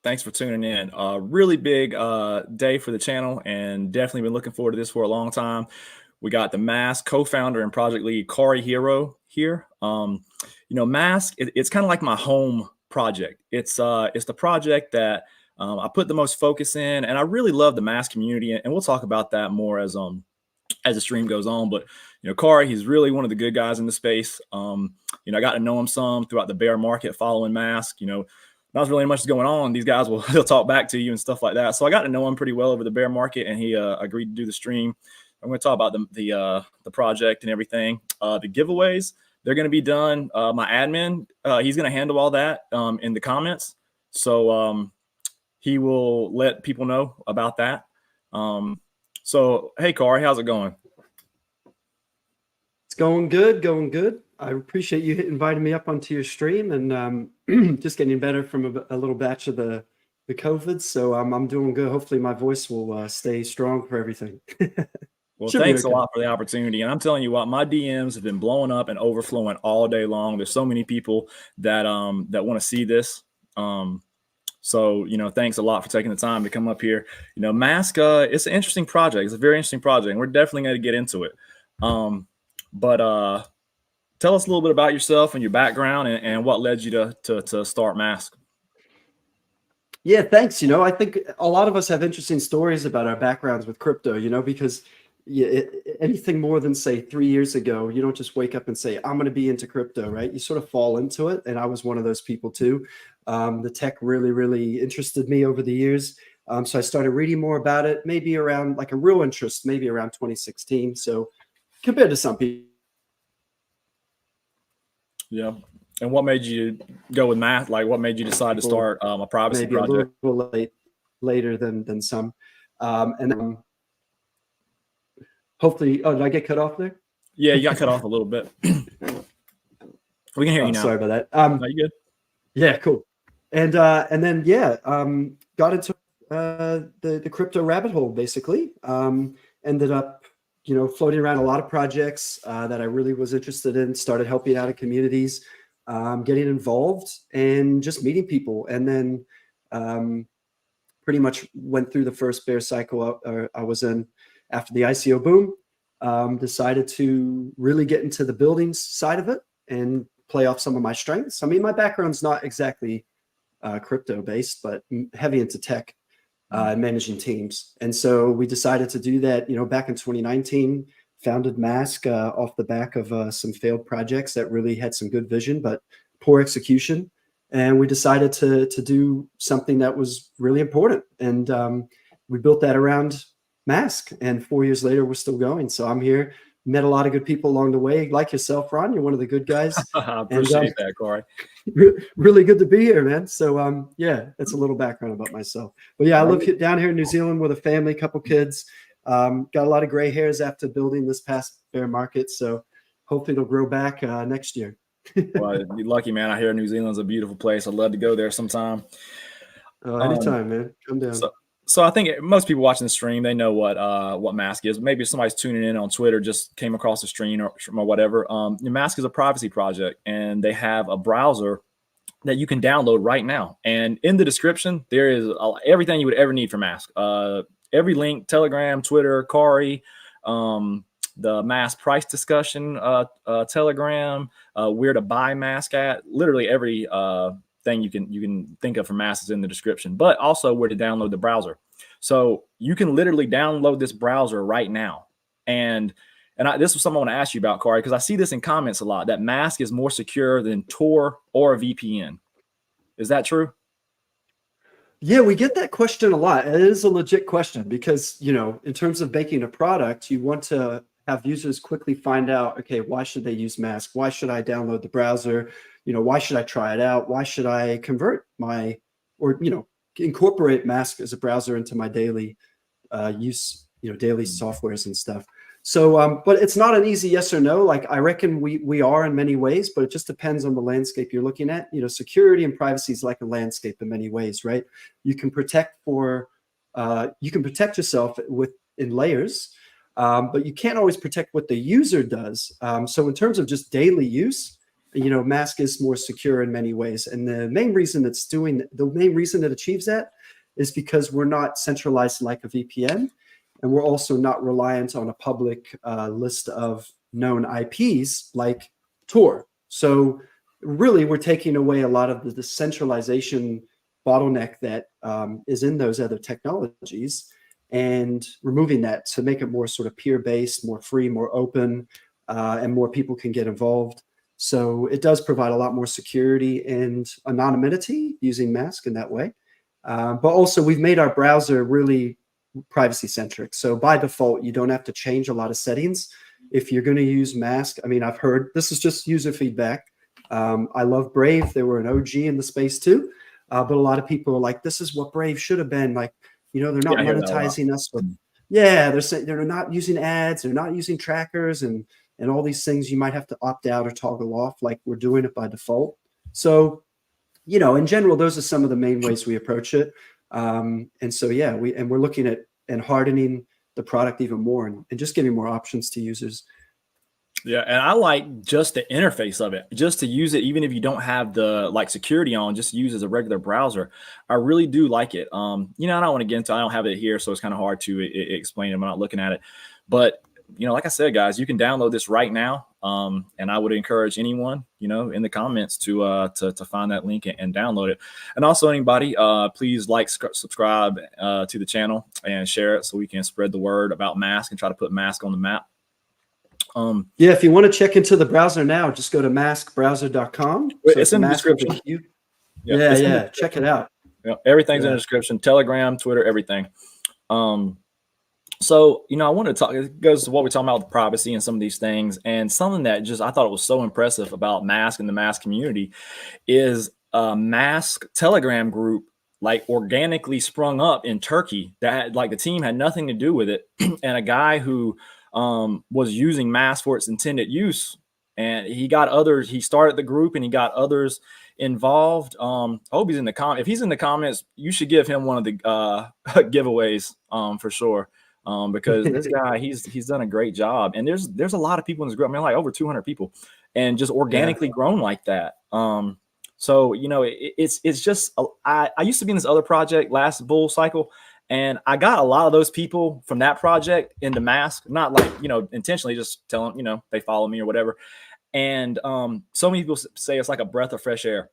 Thanks for tuning in. Really big day for the channel, and definitely been looking forward to this for a long time. We got the MASQ co-founder and project lead KauriHero here. MASQ, it's kind of like my home project. It's the project that I put the most focus in, and I really love the MASQ community, and we'll talk about that more as the stream goes on. But Kauri, he's really one of the good guys in the space. I got to know him some throughout the bear market following MASQ. Not really much going on. These guys they'll talk back to you and stuff like that. So I got to know him pretty well over the bear market, and he agreed to do the stream. I'm going to talk about the project and everything. The giveaways, they're going to be done. My admin, he's going to handle all that in the comments. So he will let people know about that. So hey, Kauri, how's it going? It's going good, going good. I appreciate you inviting me up onto your stream, and just getting better from a little batch of the COVID. So I'm doing good. Hopefully my voice will stay strong for everything. Well, thanks a lot for the opportunity. And I'm telling you what, my DMs have been blowing up and overflowing all day long. There's so many people that want to see this. So, thanks a lot for taking the time to come up here. MASQ, it's an interesting project. It's a very interesting project, and we're definitely going to get into it. But tell us a little bit about yourself and your background and what led you to start MASQ. Yeah, thanks. I think a lot of us have interesting stories about our backgrounds with crypto, because anything more than, say, 3 years ago, you don't just wake up and say, I'm going to be into crypto, right? You sort of fall into it. And I was one of those people too. The tech really, really interested me over the years. So I started reading more about it, maybe around like a real interest, maybe around 2016. So compared to some people. Yeah. And what made you go with math? Like, what made you decide to start a privacy maybe project? A little later than some. And then hopefully, oh, did I get cut off there? Yeah, you got cut off a little bit. We can hear you now. Sorry about that. Are you good? Yeah, cool. And then got into the crypto rabbit hole, basically. Ended up floating around a lot of projects that I really was interested in, started helping out in communities, getting involved and just meeting people. And then pretty much went through the first bear cycle I was in after the ICO boom. Decided to really get into the building side of it and play off some of my strengths. I mean, my background's not exactly crypto based, but heavy into tech. Managing teams. And so we decided to do that, back in 2019, founded MASQ off the back of some failed projects that really had some good vision, but poor execution. And we decided to do something that was really important. And we built that around MASQ. And 4 years later, we're still going. So I'm here. Met a lot of good people along the way, like yourself, Ron. You're one of the good guys. I appreciate that, Kauri. Really good to be here, man. So yeah, that's a little background about myself. But yeah, I live down here in New Zealand with a family, couple kids. Got a lot of gray hairs after building this past bear market. So hopefully it'll grow back next year. Well, you're lucky, man. I hear New Zealand's a beautiful place. I'd love to go there sometime. Anytime, man. Come down. So I think most people watching the stream, they know what MASQ is. Maybe if somebody's tuning in on Twitter, just came across the stream or whatever. MASQ is a privacy project, and they have a browser that you can download right now. And in the description, there is everything you would ever need for MASQ. Every link, Telegram, Twitter, Kauri, the MASQ price discussion, Telegram, where to buy MASQ at. Literally every thing you can think of for MASQ is in the description, but also where to download the browser. So you can literally download this browser right now. And this was something I want to ask you about, Kauri, because I see this in comments a lot, that MASQ is more secure than Tor or a VPN. Is that true? Yeah, we get that question a lot. It is a legit question because, in terms of making a product, you want to have users quickly find out, okay, why should they use MASQ? Why should I download the browser? Why should I try it out? Why should I convert incorporate MASQ as a browser into my daily use, daily softwares and stuff. So, but it's not an easy yes or no. Like I reckon we are in many ways, but it just depends on the landscape you're looking at. Security and privacy is like a landscape in many ways, right? You can protect yourself in layers, but you can't always protect what the user does. So in terms of just daily use, MASQ is more secure in many ways. And the main reason it achieves that is because we're not centralized like a VPN, and we're also not reliant on a public list of known IPs like Tor. So really, we're taking away a lot of the centralization bottleneck that is in those other technologies, and removing that to make it more sort of peer-based, more free, more open, and more people can get involved. So it does provide a lot more security and anonymity using MASQ in that way. But also, we've made our browser really privacy-centric. So by default, you don't have to change a lot of settings. If you're going to use MASQ, I mean, I've heard, this is just user feedback. I love Brave. They were an OG in the space too. But a lot of people are like, this is what Brave should have been. Like, they're not monetizing us. But yeah, they're saying they're not using ads. They're not using trackers and all these things you might have to opt out or toggle off, like we're doing it by default. So, in general, those are some of the main ways we approach it. And so, yeah, we're looking at and hardening the product even more and just giving more options to users. Yeah, and I like just the interface of it, just to use it, even if you don't have the security on, just use as a regular browser. I really do like it. I don't want to get into, I don't have it here, so it's kind of hard to explain it. I'm not looking at it, but like I said, guys, you can download this right now. And I would encourage anyone, in the comments to find that link and download it. And also anybody, please subscribe to the channel and share it so we can spread the word about MASQ and try to put MASQ on the map. Yeah, if you want to check into the browser now, just go to maskbrowser.com. It's in the description. Yeah, check it out. Everything's in the description. Telegram, Twitter, everything. So, I want to talk, it goes to what we're talking about with privacy and some of these things. And something that I thought it was so impressive about MASQ and the MASQ community is a MASQ Telegram group, organically sprung up in Turkey that the team had nothing to do with it. And a guy who was using MASQ for its intended use, and he started the group and he got others involved. I hope he's in the comment. If he's in the comments, you should give him one of the giveaways for sure. Because this guy, he's done a great job, and there's a lot of people in this group. I mean, over 200 people, and just organically grown like that. So it's just I used to be in this other project last bull cycle, and I got a lot of those people from that project into MASQ, not intentionally, just tell them they follow me or whatever. And so many people say it's like a breath of fresh air.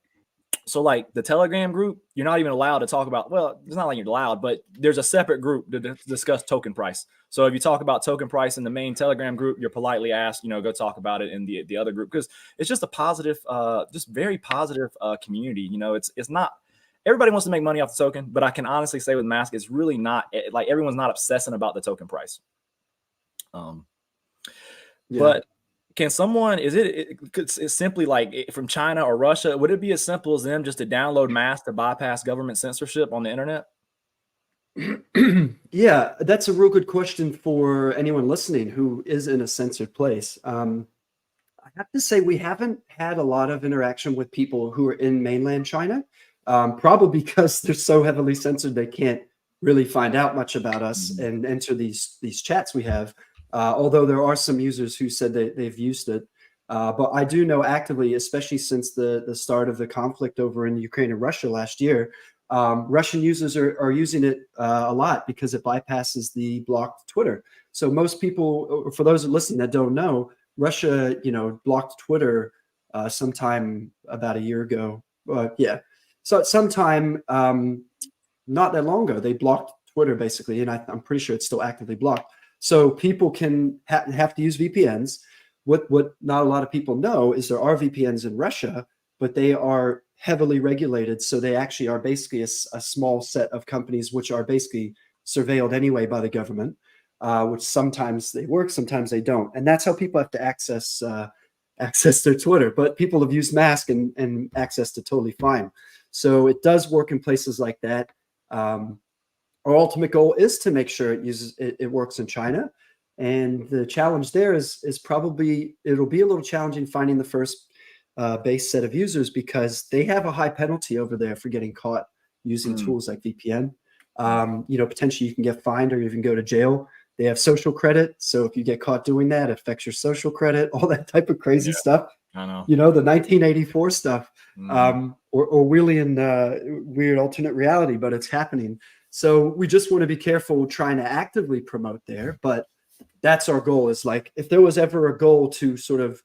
So the Telegram group, you're not even allowed to talk about, well, it's not like you're allowed, but there's a separate group to discuss token price. So if you talk about token price in the main Telegram group, you're politely asked, go talk about it in the other group, because it's just a positive, just very positive community. It's not, everybody wants to make money off the token, but I can honestly say with MASQ, it's really not everyone's not obsessing about the token price. But can someone, it's simply from China or Russia, would it be as simple as them just to download MASQ to bypass government censorship on the internet? Yeah, that's a real good question for anyone listening who is in a censored place. I have to say we haven't had a lot of interaction with people who are in mainland China, probably because they're so heavily censored they can't really find out much about us and enter these chats we have. Although there are some users who said they've used it. But I do know actively, especially since the start of the conflict over in Ukraine and Russia last year, Russian users are using it a lot because it bypasses the blocked Twitter. So most people, for those listening that don't know, Russia, blocked Twitter sometime about a year ago. So sometime not that long ago, they blocked Twitter basically, and I'm pretty sure it's still actively blocked. So people can have to use VPNs. What not a lot of people know is there are VPNs in Russia, but they are heavily regulated. So they actually are basically a small set of companies which are basically surveilled anyway by the government, which sometimes they work, sometimes they don't. And that's how people have to access their Twitter. But people have used MASQ and accessed it totally fine. So it does work in places like that. Our ultimate goal is to make sure it works in China. And the challenge there is probably, it'll be a little challenging finding the first base set of users because they have a high penalty over there for getting caught using tools like VPN. Potentially you can get fined or even go to jail. They have social credit. So if you get caught doing that, it affects your social credit, all that type of crazy stuff. I know. You know, the 1984 stuff, Mhm. or Orwellian weird alternate reality, but it's happening. So we just want to be careful trying to actively promote there. But that's our goal, is like, if there was ever a goal to sort of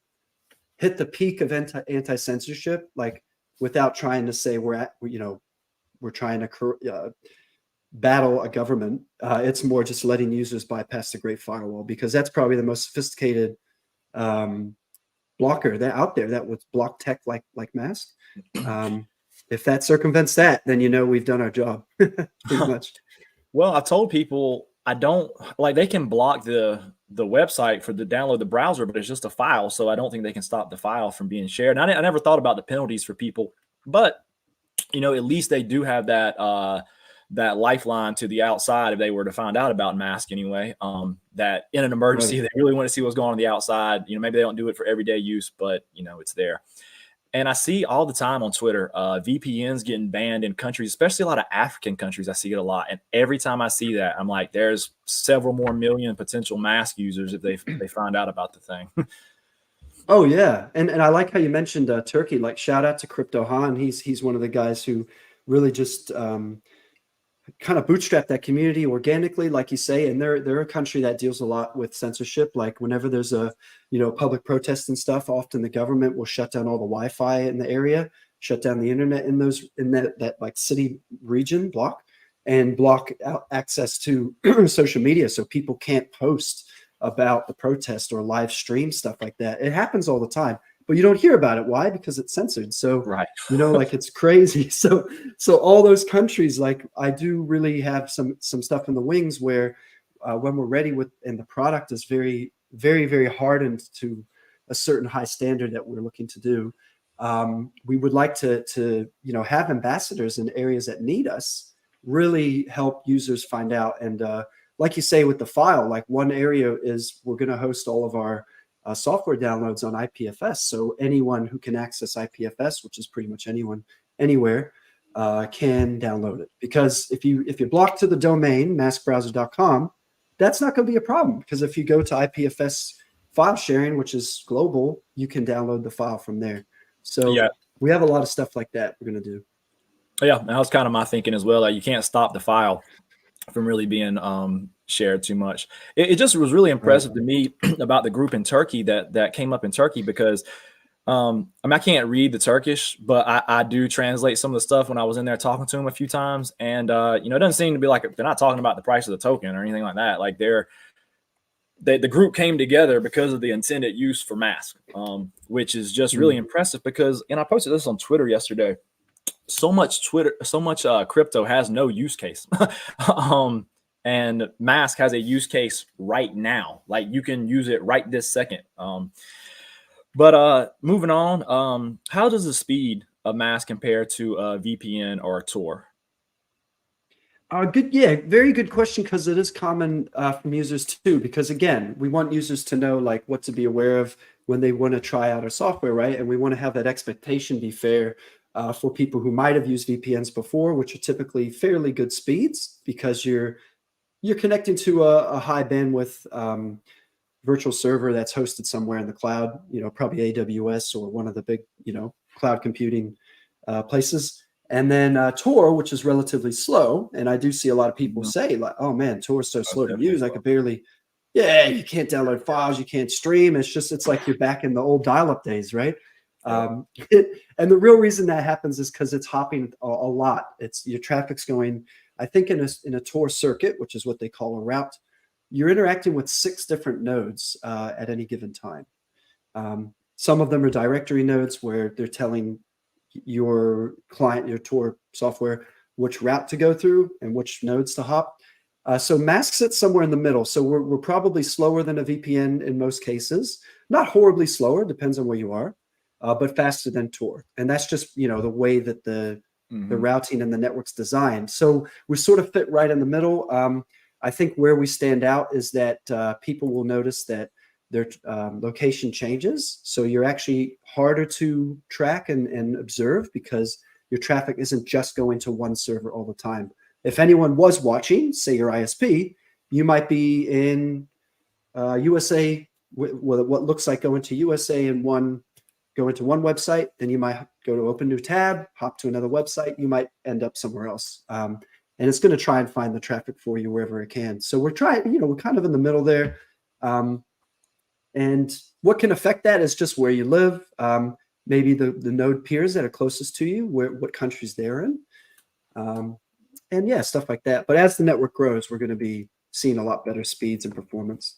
hit the peak of anti-censorship, like without trying to say we're trying to battle a government, it's more just letting users bypass the Great Firewall, because that's probably the most sophisticated um, blocker that out there that would block tech like MASQ. If that circumvents that, then we've done our job pretty much. Well, I told people I don't like, they can block the website for the download the browser, but it's just a file, so I don't think they can stop the file from being shared. And I never thought about the penalties for people, but at least they do have that lifeline to the outside if they were to find out about MASQ anyway. That in an emergency, Right. they really want to see what's going on the outside. Maybe they don't do it for everyday use, but it's there. And I see all the time on Twitter, VPNs getting banned in countries, especially a lot of African countries. I see it a lot. And every time I see that, I'm like, there's several more million potential MASQ users if they find out about the thing. Oh yeah, and I like how you mentioned Turkey. Like, shout out to Crypto Han. He's one of the guys who really just kind of bootstrap that community organically, like you say. And they're a country that deals a lot with censorship. Like, whenever there's a public protest and stuff, often the government will shut down all the Wi-Fi in the area, shut down the internet in that like city region block, and block out access to social media, so people can't post about the protest or live stream stuff like that. It happens all the time, but you don't hear about it. Why? Because it's censored. So Right. like, it's crazy. So all those countries, like, I do really have some stuff in the wings where when we're ready and the product is very, very, very hardened to a certain high standard that we're looking to do, we would like to have ambassadors in areas that need us really help users find out. And like you say with the file, like, one area is we're going to host all of our software downloads on IPFS. So anyone who can access IPFS, which is pretty much anyone, anywhere, can download it. Because if you block to the domain maskbrowser.com, that's not going to be a problem, because if you go to IPFS file sharing, which is global, you can download the file from there. So Yeah. we have a lot of stuff like that we're going to do. Yeah. That was kind of my thinking as well. Like, you can't stop the file from really being shared too much. It just was really Right. impressive to me about the group in Turkey that came up in Turkey, because I can't read the Turkish, but I do translate some of the stuff when I was in there talking to them a few times. And it doesn't seem to be like they're not talking about the price of the token or anything like that. Like, the group came together because of the intended use for MASQ, which is just really impressive. Because, and I posted this on Twitter yesterday, so much crypto has no use case. And MASQ has a use case right now. Like, you can use it right this second. But moving on, how does the speed of MASQ compare to a VPN or a Tor? Good. Yeah, very good question, because it is common from users too. Because again, we want users to know like what to be aware of when they want to try out our software, right? And we want to have that expectation be fair for people who might have used VPNs before, which are typically fairly good speeds, because you're connecting to a high bandwidth virtual server that's hosted somewhere in the cloud. Probably AWS or one of the big cloud computing places. And then Tor, which is relatively slow. And I do see a lot of people say like, oh man, Tor is so slow to use. I could barely, you can't download files, you can't stream. It's like you're back in the old dial-up days, right? And the real reason that happens is because it's hopping a lot. Your traffic's going, I think in a Tor circuit, which is what they call a route, you're interacting with 6 different nodes at any given time. Some of them are directory nodes where they're telling your client, your Tor software, which route to go through and which nodes to hop. So MASQ sits somewhere in the middle. So we're probably slower than a VPN in most cases. Not horribly slower, depends on where you are, but faster than Tor. And that's just the way that the routing and the network's designed. So we sort of fit right in the middle. I think where we stand out is that people will notice that their location changes. So you're actually harder to track and observe, because your traffic isn't just going to one server all the time. If anyone was watching, say your ISP, you might be in USA with what looks like going to USA in one go into one website, then you might go to open new tab, hop to another website, you might end up somewhere else. And it's going to try and find the traffic for you wherever it can. So we're trying, we're kind of in the middle there. And what can affect that is just where you live, maybe the node peers that are closest to you, what countries they're in. And yeah, stuff like that. But as the network grows, we're going to be seeing a lot better speeds and performance.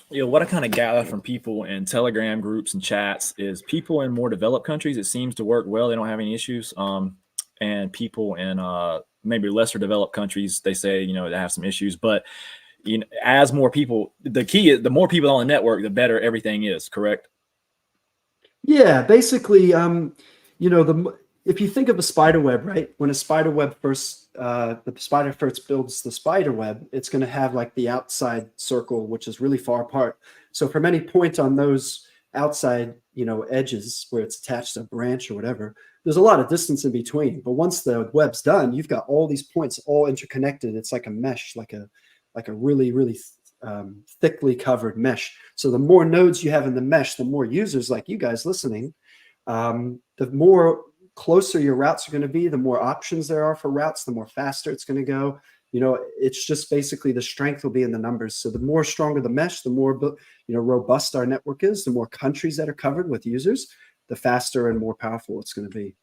What I kind of gather from people in Telegram groups and chats is people in more developed countries, it seems to work well. They don't have any issues. And people in maybe lesser developed countries, they say, they have some issues. But as more people, the key is the more people on the network, the better everything is, correct? Yeah, basically, if you think of a spider web, right? When a spider web the spider first builds the spider web, it's going to have like the outside circle, which is really far apart. So from any point on those outside, edges where it's attached to a branch or whatever, there's a lot of distance in between. But once the web's done, you've got all these points all interconnected. It's like a mesh, like a really, really thickly covered mesh. So the more nodes you have in the mesh, the more users like you guys listening, the more closer your routes are going to be, the more options there are for routes, the more faster it's going to go. It's just basically the strength will be in the numbers. So the more stronger the mesh, the more robust our network is, the more countries that are covered with users, the faster and more powerful it's going to be.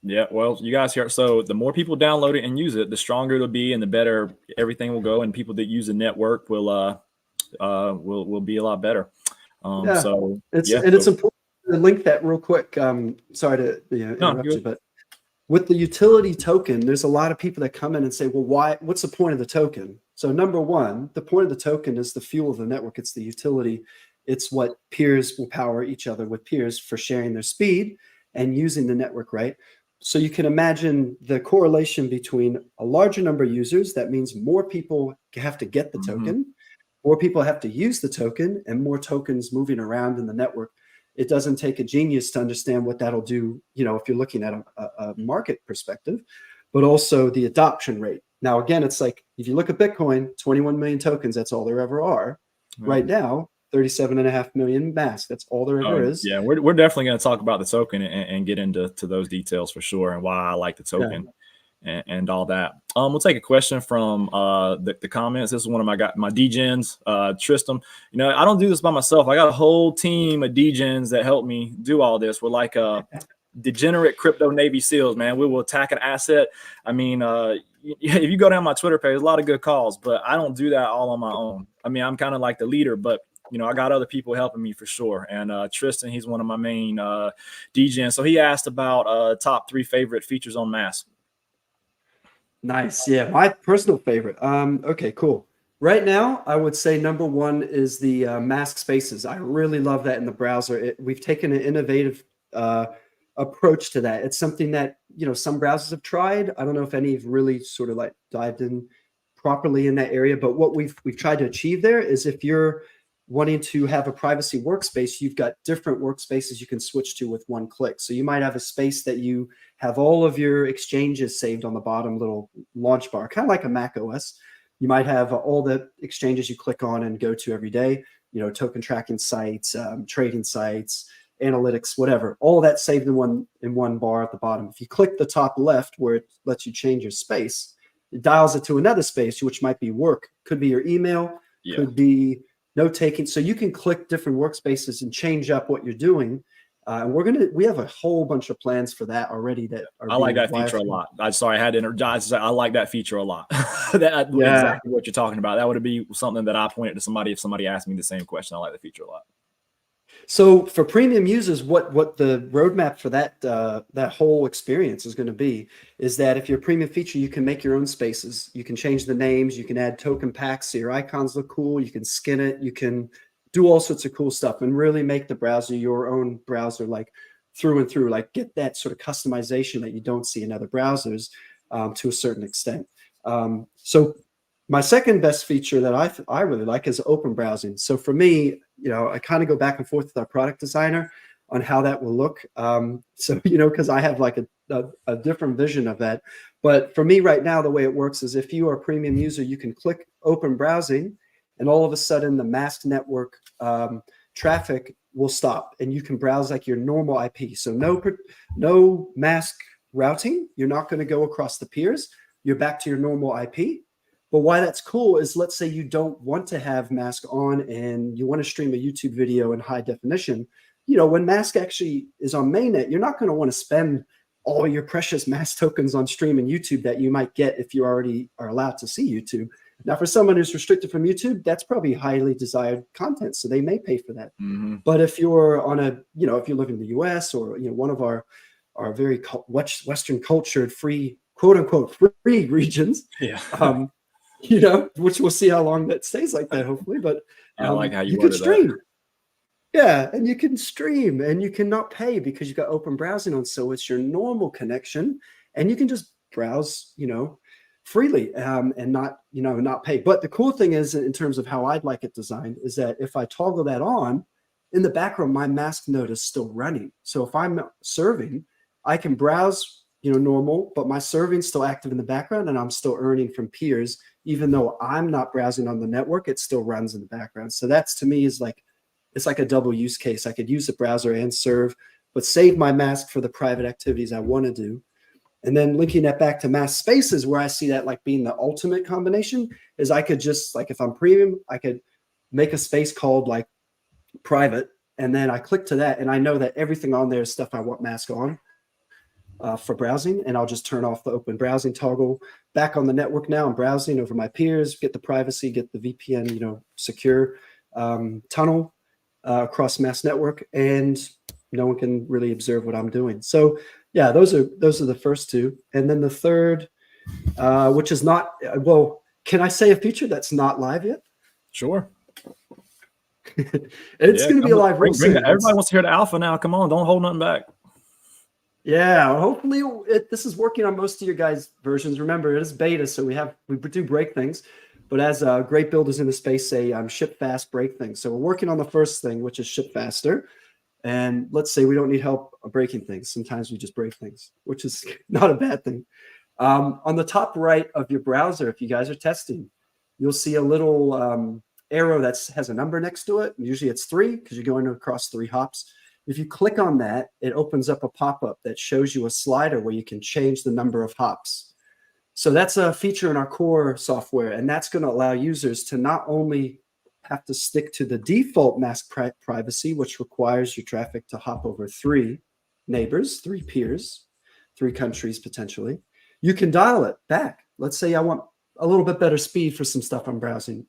Yeah, well, you guys here. So the more people download it and use it, the stronger it'll be, and the better everything will go. And people that use the network will be a lot better. So it's important to link that real quick. Sorry to interrupt you, but with the utility token, there's a lot of people that come in and say, well, what's the point of the token? So number one, the point of the token is the fuel of the network. It's the utility. It's what peers will power each other with peers for sharing their speed and using the network, right? So you can imagine the correlation between a larger number of users. That means more people have to get the token, more people have to use the token, and more tokens moving around in the network. It doesn't take a genius to understand what that'll do, if you're looking at a market perspective, but also the adoption rate. Now, again, it's like, if you look at Bitcoin, 21 million tokens, that's all there ever are. Right now, 37.5 million MASQ. That's all there ever is. Yeah, we're definitely going to talk about the token and get into those details for sure, and why I like the token and all that. We'll take a question from the comments. This is one of my DGens, Tristan. I don't do this by myself. I got a whole team of DGens that help me do all this. We're like degenerate crypto Navy SEALs, man. We will attack an asset. I mean, if you go down my Twitter page, there's a lot of good calls, but I don't do that all on my own. I mean, I'm kind of like the leader, but I got other people helping me for sure. And Tristan, he's one of my main DGens. So he asked about top 3 favorite features on MASQ. Nice. Yeah, my personal favorite. Okay, cool. Right now, I would say number 1 is the MASQ spaces. I really love that in the browser. We've taken an innovative approach to that. It's something that, some browsers have tried. I don't know if any have really sort of like dived in properly in that area, but what we've tried to achieve there is, if you're wanting to have a privacy workspace, you've got different workspaces you can switch to with one click. So you might have a space that you have all of your exchanges saved on the bottom little launch bar, kind of like a Mac OS. You might have all the exchanges you click on and go to every day, token tracking sites, trading sites, analytics, whatever, all of that saved in one bar at the bottom. If you click the top left where it lets you change your space, it dials it to another space, which might be work, could be your email, could be note taking. So you can click different workspaces and change up what you're doing. And we have a whole bunch of plans for that already. I like that feature a lot. I had to interject. I like that feature a lot. Exactly what you're talking about. That would be something that I pointed to somebody if somebody asked me the same question. I like the feature a lot. So for premium users, what the roadmap for that whole experience is going to be is that if you're a premium feature, you can make your own spaces. You can change the names. You can add token packs so your icons look cool. You can skin it. You can do all sorts of cool stuff and really make the browser your own browser, like through and through. Like get that sort of customization that you don't see in other browsers to a certain extent. So my second best feature that I really like is open browsing. So for me, I kind of go back and forth with our product designer on how that will look. Because I have like a different vision of that. But for me right now, the way it works is, if you are a premium user, you can click open browsing, and all of a sudden the MASQ network traffic will stop, and you can browse like your normal IP. So no mask routing. You're not going to go across the peers. You're back to your normal IP. But why that's cool is, let's say you don't want to have MASQ on and you want to stream a YouTube video in high definition. You know, when MASQ actually is on mainnet, you're not going to want to spend all your precious MASQ tokens on streaming YouTube that you might get if you already are allowed to see YouTube. Now, for someone who's restricted from YouTube, that's probably highly desired content, so they may pay for that. But if you're on a, you know, if you live in the US or, you know, one of our very Western cultured free, quote unquote, free regions, you know, which we'll see how long that stays like that, hopefully. But I like how you can stream. That. Yeah, and you can stream, and you cannot pay because you've got open browsing on. So it's your normal connection, and you can just browse, you know, freely and not, you know, not pay. But the cool thing is, in terms of how I'd like it designed, is that if I toggle that on, in the background, my MASQ node is still running. So if I'm serving, I can browse, you know, normal, but my serving's still active in the background, and I'm still earning from peers. Even though I'm not browsing on the network, it still runs in the background. So that's, to me, is like, it's like a double use case. I could use the browser and serve, but save my MASQ for the private activities I want to do. And then linking that back to MASQ Spaces, where I see that like being the ultimate combination, is I could just, like, if I'm premium, I could make a space called like private, and then I click to that, and I know that everything on there is stuff I want MASQ on. For browsing, and I'll just turn off the open browsing toggle. Back on the network now, I'm browsing over my peers, get the privacy, get the VPN, you know, secure tunnel across MASQ network, and no one can really observe what I'm doing. So yeah, those are the first two. And then the third, which is not, well, can I say a feature that's not live yet? Sure. It's going to be live real soon. Everybody wants to hear the alpha now. Come on, don't hold nothing back. Yeah, hopefully this is working on most of your guys' versions. Remember, it is beta, so we do break things. But as great builders in the space say, ship fast, break things. So we're working on the first thing, which is ship faster. And let's say we don't need help breaking things. Sometimes we just break things, which is not a bad thing. On the top right of your browser, if you guys are testing, you'll see a little arrow that has a number next to it. Usually it's 3 because you're going across 3 hops. If you click on that, it opens up a pop-up that shows you a slider where you can change the number of hops. So that's a feature in our core software, and that's going to allow users to not only have to stick to the default MASQ privacy, which requires your traffic to hop over 3 neighbors, 3 peers, 3 countries potentially. You can dial it back. Let's say I want a little bit better speed for some stuff I'm browsing.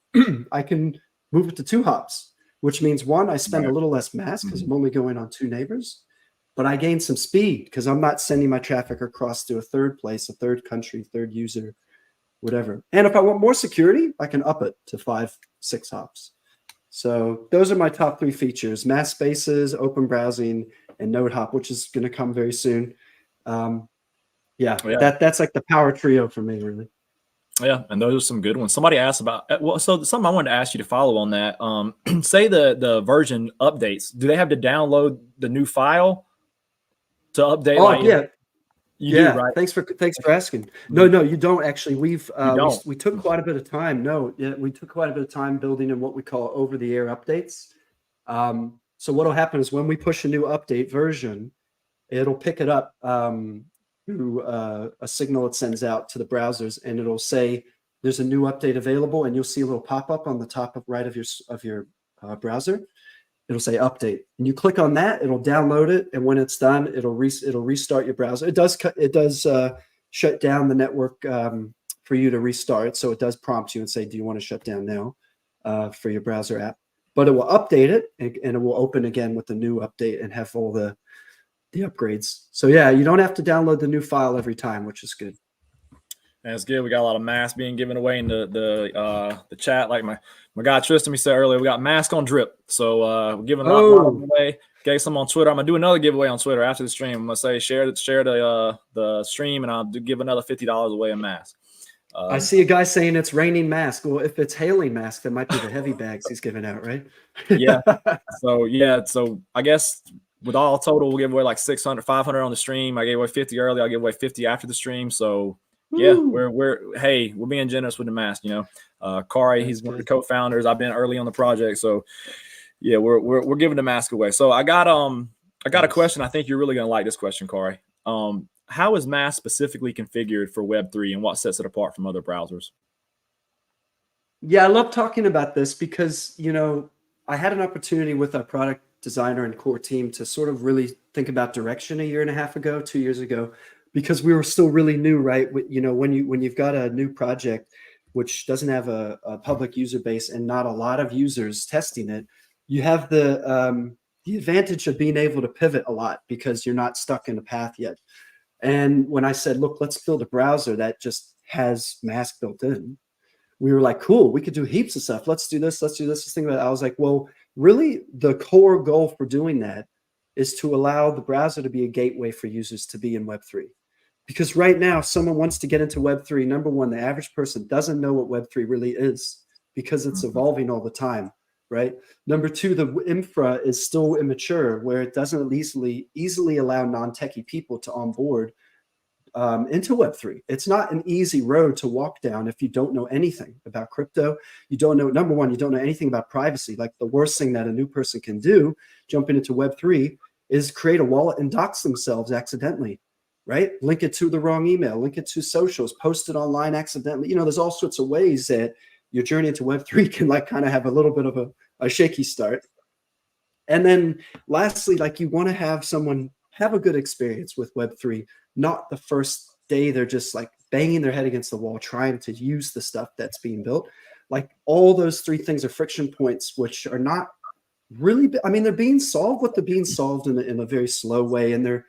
I can move it to 2 hops. Which means, 1, I spend a little less MASQ because I'm only going on 2 neighbors, but I gain some speed because I'm not sending my traffic across to a 3rd place, a 3rd country, 3rd user, whatever. And if I want more security, I can up it to 5, 6 hops. So those are my top 3 features: MASQ Spaces, open browsing, and node hop, which is going to come very soon. That's like the power trio for me, really. Yeah, and those are some good ones. Somebody asked about, well, so something I wanted to ask you to follow on that. Say the version updates. Do they have to download the new file to update? Oh, yeah. You do, right? Thanks for asking. No, you don't actually. We took quite a bit of time. We took quite a bit of time building in what we call over-the-air updates. So what'll happen is when we push a new update version, it'll pick it up through a signal it sends out to the browsers, and it'll say there's a new update available, and you'll see a little pop-up on the top right of your browser. It'll say update, and you click on that, it'll download it, and when it's done, it'll restart your browser. It does shut down the network for you to restart, so it does prompt you and say, do you want to shut down now for your browser app? But it will update it, and it will open again with the new update and have all the upgrades. So yeah, you don't have to download the new file every time, which is good. That's good. We got a lot of MASQ being given away in the chat. Like my guy Tristan said earlier, we got MASQ on drip. So we're giving a lot away. Gave some on Twitter. I'm gonna do another giveaway on Twitter after the stream. I'm gonna say share the stream, and I'll give another $50 away in MASQ. I see a guy saying it's raining MASQ. Well, if it's hailing MASQ, that might be the heavy bags he's giving out, right? Yeah. So I guess with all total, we'll give away like 600, 500 on the stream. I gave away 50 early. I'll give away 50 after the stream. So yeah, we're being generous with the MASQ. You know, Kauri, he's one of the co-founders. I've been early on the project, so Yeah, we're giving the mask away. So I got a Nice. question. I think you're really gonna like this question, Kauri. How is mask specifically configured for Web3, and what sets it apart from other browsers? Yeah, I love talking about this because, I had an opportunity with our product designer and core team to sort of really think about direction a year and a half ago, 2 years ago, because we were still really new, right? When you've got a new project which doesn't have a public user base and not a lot of users testing it, you have the advantage of being able to pivot a lot because you're not stuck in a path yet. And when I said, look, let's build a browser that just has MASQ built in, we were like, cool, we could do heaps of stuff. Let's do this. Let's do this. Let's think about it. I was like, well, really, the core goal for doing that is to allow the browser to be a gateway for users to be in Web3. Because right now, if someone wants to get into Web3, number one, the average person doesn't know what Web3 really is because it's evolving all the time, right? Number two, the infra is still immature, where it doesn't easily allow non-techie people to onboard into Web3. It's not an easy road to walk down if you don't know anything about crypto. You don't know, number one, you don't know anything about privacy. Like the worst thing that a new person can do jumping into Web3 is create a wallet and dox themselves accidentally, right? Link it to the wrong email, link it to socials, post it online accidentally. There's all sorts of ways that your journey into Web3 can like kind of have a little bit of a shaky start. And then lastly, like you want to have someone have a good experience with Web3, not the first day they're just like banging their head against the wall trying to use the stuff that's being built. Like all those three things are friction points, which are not really, they're being solved, but they're being solved in a very slow way. And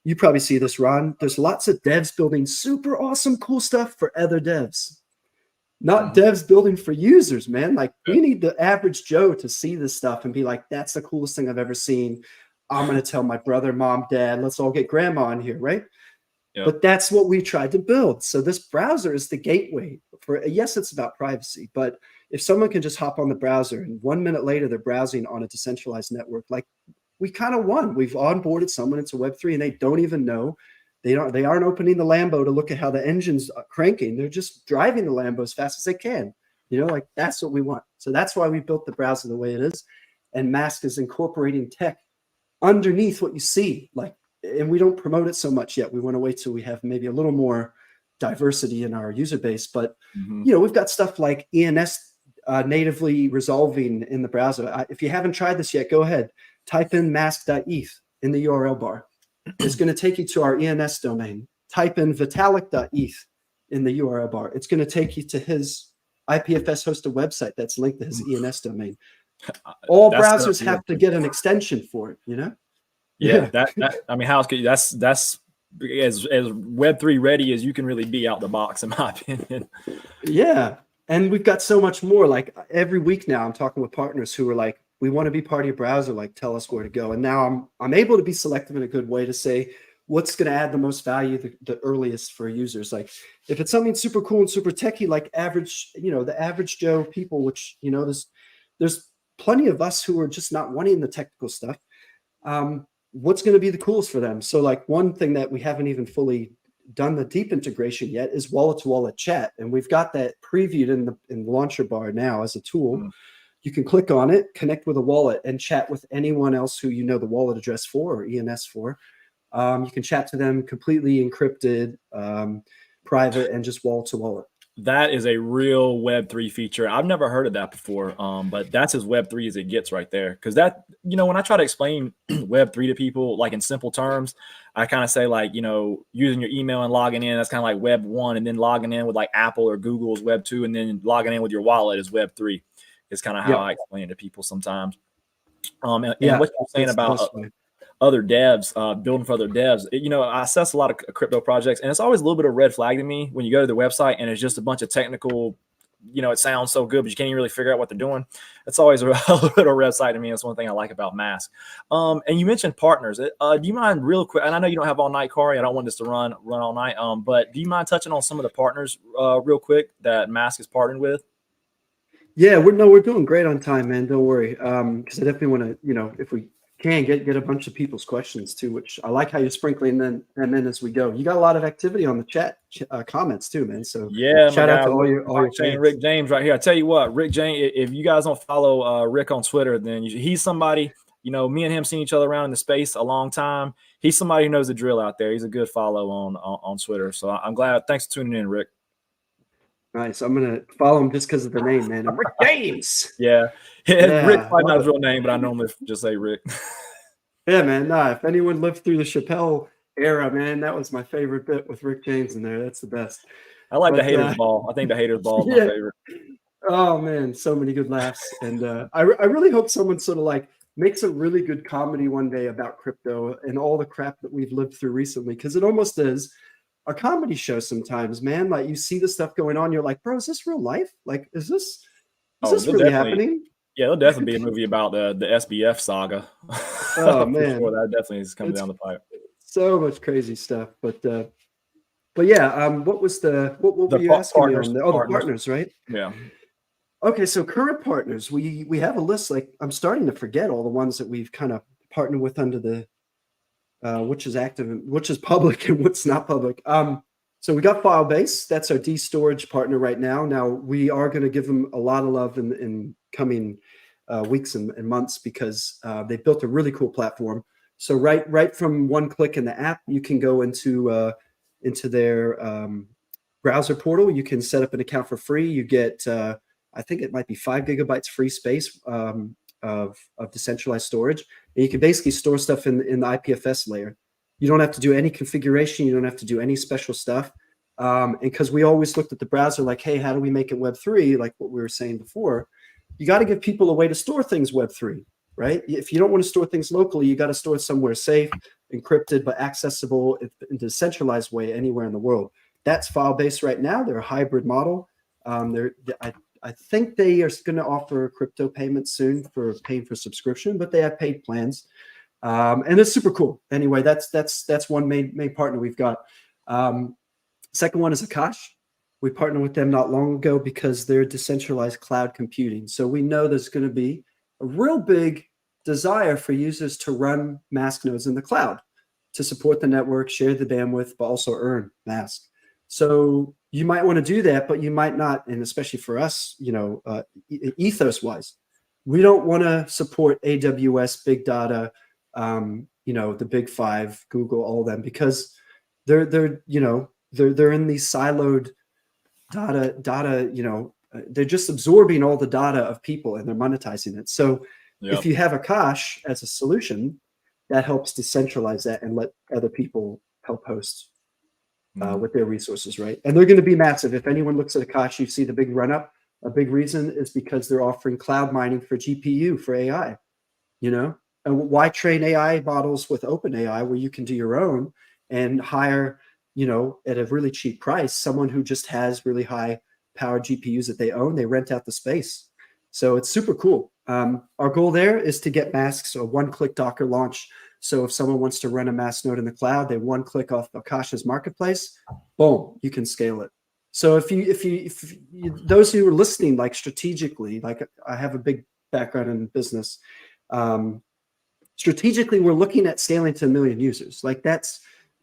you probably see this, Ron, there's lots of devs building super awesome, cool stuff for other devs. Not devs building for users, man. Like we need the average Joe to see this stuff and be like, that's the coolest thing I've ever seen. I'm going to tell my brother, mom, dad, let's all get grandma in here, right? Yep. But that's what we tried to build. So this browser is the gateway for, yes, it's about privacy, but if someone can just hop on the browser and 1 minute later they're browsing on a decentralized network, like we kind of won. We've onboarded someone into Web3 and they don't even know. They aren't opening the Lambo to look at how the engine's cranking. They're just driving the Lambo as fast as they can. Like that's what we want. So that's why we built the browser the way it is. And MASQ is incorporating tech underneath what you see. Like, and we don't promote it so much yet. We want to wait till we have maybe a little more diversity in our user base. But, we've got stuff like ENS natively resolving in the browser. If you haven't tried this yet, go ahead. Type in mask.eth in the URL bar. It's going to take you to our ENS domain. Type in vitalik.eth in the URL bar. It's going to take you to his IPFS hosted website that's linked to his ENS domain. All browsers have to get an extension for it, Yeah. That's as Web3 ready as you can really be out the box, in my opinion. Yeah. And we've got so much more. Like every week now, I'm talking with partners who are like, we want to be part of your browser, like tell us where to go. And now I'm able to be selective in a good way to say what's going to add the most value the earliest for users. Like if it's something super cool and super techy, like average, the average Joe people, which, there's plenty of us who are just not wanting the technical stuff. What's going to be the coolest for them? So like one thing that we haven't even fully done the deep integration yet is wallet-to-wallet chat. And we've got that previewed in the launcher bar now as a tool. You can click on it, connect with a wallet, and chat with anyone else who you know the wallet address for or ENS for. You can chat to them completely encrypted, private, and just wallet-to-wallet. That is a real Web3 feature. I've never heard of that before, but that's as Web3 as it gets right there. Because that, when I try to explain Web3 to people, like in simple terms, I kind of say like, using your email and logging in, that's kind of like Web1, and then logging in with like Apple or Google's Web2, and then logging in with your wallet is Web3. Is kind of how I explain it to people sometimes. And what you're saying about other devs, building for other devs, I assess a lot of crypto projects, and it's always a little bit of red flag to me when you go to the website and it's just a bunch of technical, it sounds so good, but you can't even really figure out what they're doing. It's always a little bit of red flag to me. That's one thing I like about MASQ. And you mentioned partners. Do you mind real quick, and I know you don't have all night, Kauri, I don't want this to run all night, but do you mind touching on some of the partners real quick that MASQ is partnered with? Yeah, we're doing great on time, man. Don't worry. Because I definitely want to, if we can get a bunch of people's questions too, which I like how you're sprinkling them in as we go. You got a lot of activity on the chat comments too, man. So yeah, shout out to all your fans. Rick James right here. I tell you what, Rick James. If you guys don't follow Rick on Twitter, then he's somebody. You know, me and him seen each other around in the space a long time. He's somebody who knows the drill out there. He's a good follow on Twitter. So I'm glad. Thanks for tuning in, Rick. Nice. I'm gonna follow him just because of the name, man. I'm Rick James. Yeah. Rick's probably not his real name, but I normally just say Rick. Yeah, man. Nah, if anyone lived through the Chappelle era, man, that was my favorite bit with Rick James in there. That's the best. I like the haters ball. I think the haters ball is my favorite. Oh man, so many good laughs. And I really hope someone sort of like makes a really good comedy one day about crypto and all the crap that we've lived through recently, because it almost is a comedy show sometimes, man. Like you see the stuff going on, you're like, bro, is this real life? Like, is this really happening? Yeah, there'll definitely be a movie about the SBF saga. Oh man, sure. That definitely is coming down the pipe. So much crazy stuff, but yeah, what were you asking me on? The partners, right? Yeah. Okay, so current partners, we have a list. Like I'm starting to forget all the ones that we've kind of partnered with under the which is active and which is public and what's not public. So we got Firebase. That's our D-Storage partner right now. Now we are going to give them a lot of love in coming weeks and months, because they built a really cool platform. So right from one click in the app, you can go into their browser portal. You can set up an account for free. You get I think it might be 5 gigabytes free space of decentralized storage. And you can basically store stuff in the IPFS layer. You don't have to do any configuration. You don't have to do any special stuff. And because we always looked at the browser like, hey, how do we make it Web3? Like what we were saying before, you got to give people a way to store things Web3, right? If you don't want to store things locally, you got to store it somewhere safe, encrypted, but accessible in a decentralized way anywhere in the world. That's Firebase right now. They're a hybrid model. I think they are going to offer crypto payments soon for paying for subscription, but they have paid plans. And it's super cool. Anyway, that's one main partner we've got. Second one is Akash. We partnered with them not long ago because they're decentralized cloud computing. So we know there's going to be a real big desire for users to run MASQ nodes in the cloud to support the network, share the bandwidth, but also earn MASQ. So you might want to do that, but you might not. And especially for us, ethos wise, we don't want to support AWS, big data, the big five, Google, all of them, because they're in these siloed data, they're just absorbing all the data of people and they're monetizing it. So if you have Akash as a solution, that helps decentralize that and let other people help host with their resources, right? And they're going to be massive. If anyone looks at Akash, you see the big run up. A big reason is because they're offering cloud mining for GPU for AI, and why train AI models with OpenAI where you can do your own and hire, at a really cheap price, someone who just has really high powered GPUs that they own. They rent out the space. So it's super cool. Our goal there is to get MASQ, so a one-click Docker launch. So if someone wants to run a MASQ node in the cloud, they one click off Akash's marketplace, boom, you can scale it. So if you those who are listening, like strategically, like I have a big background in business, strategically, we're looking at scaling to 1 million users. Like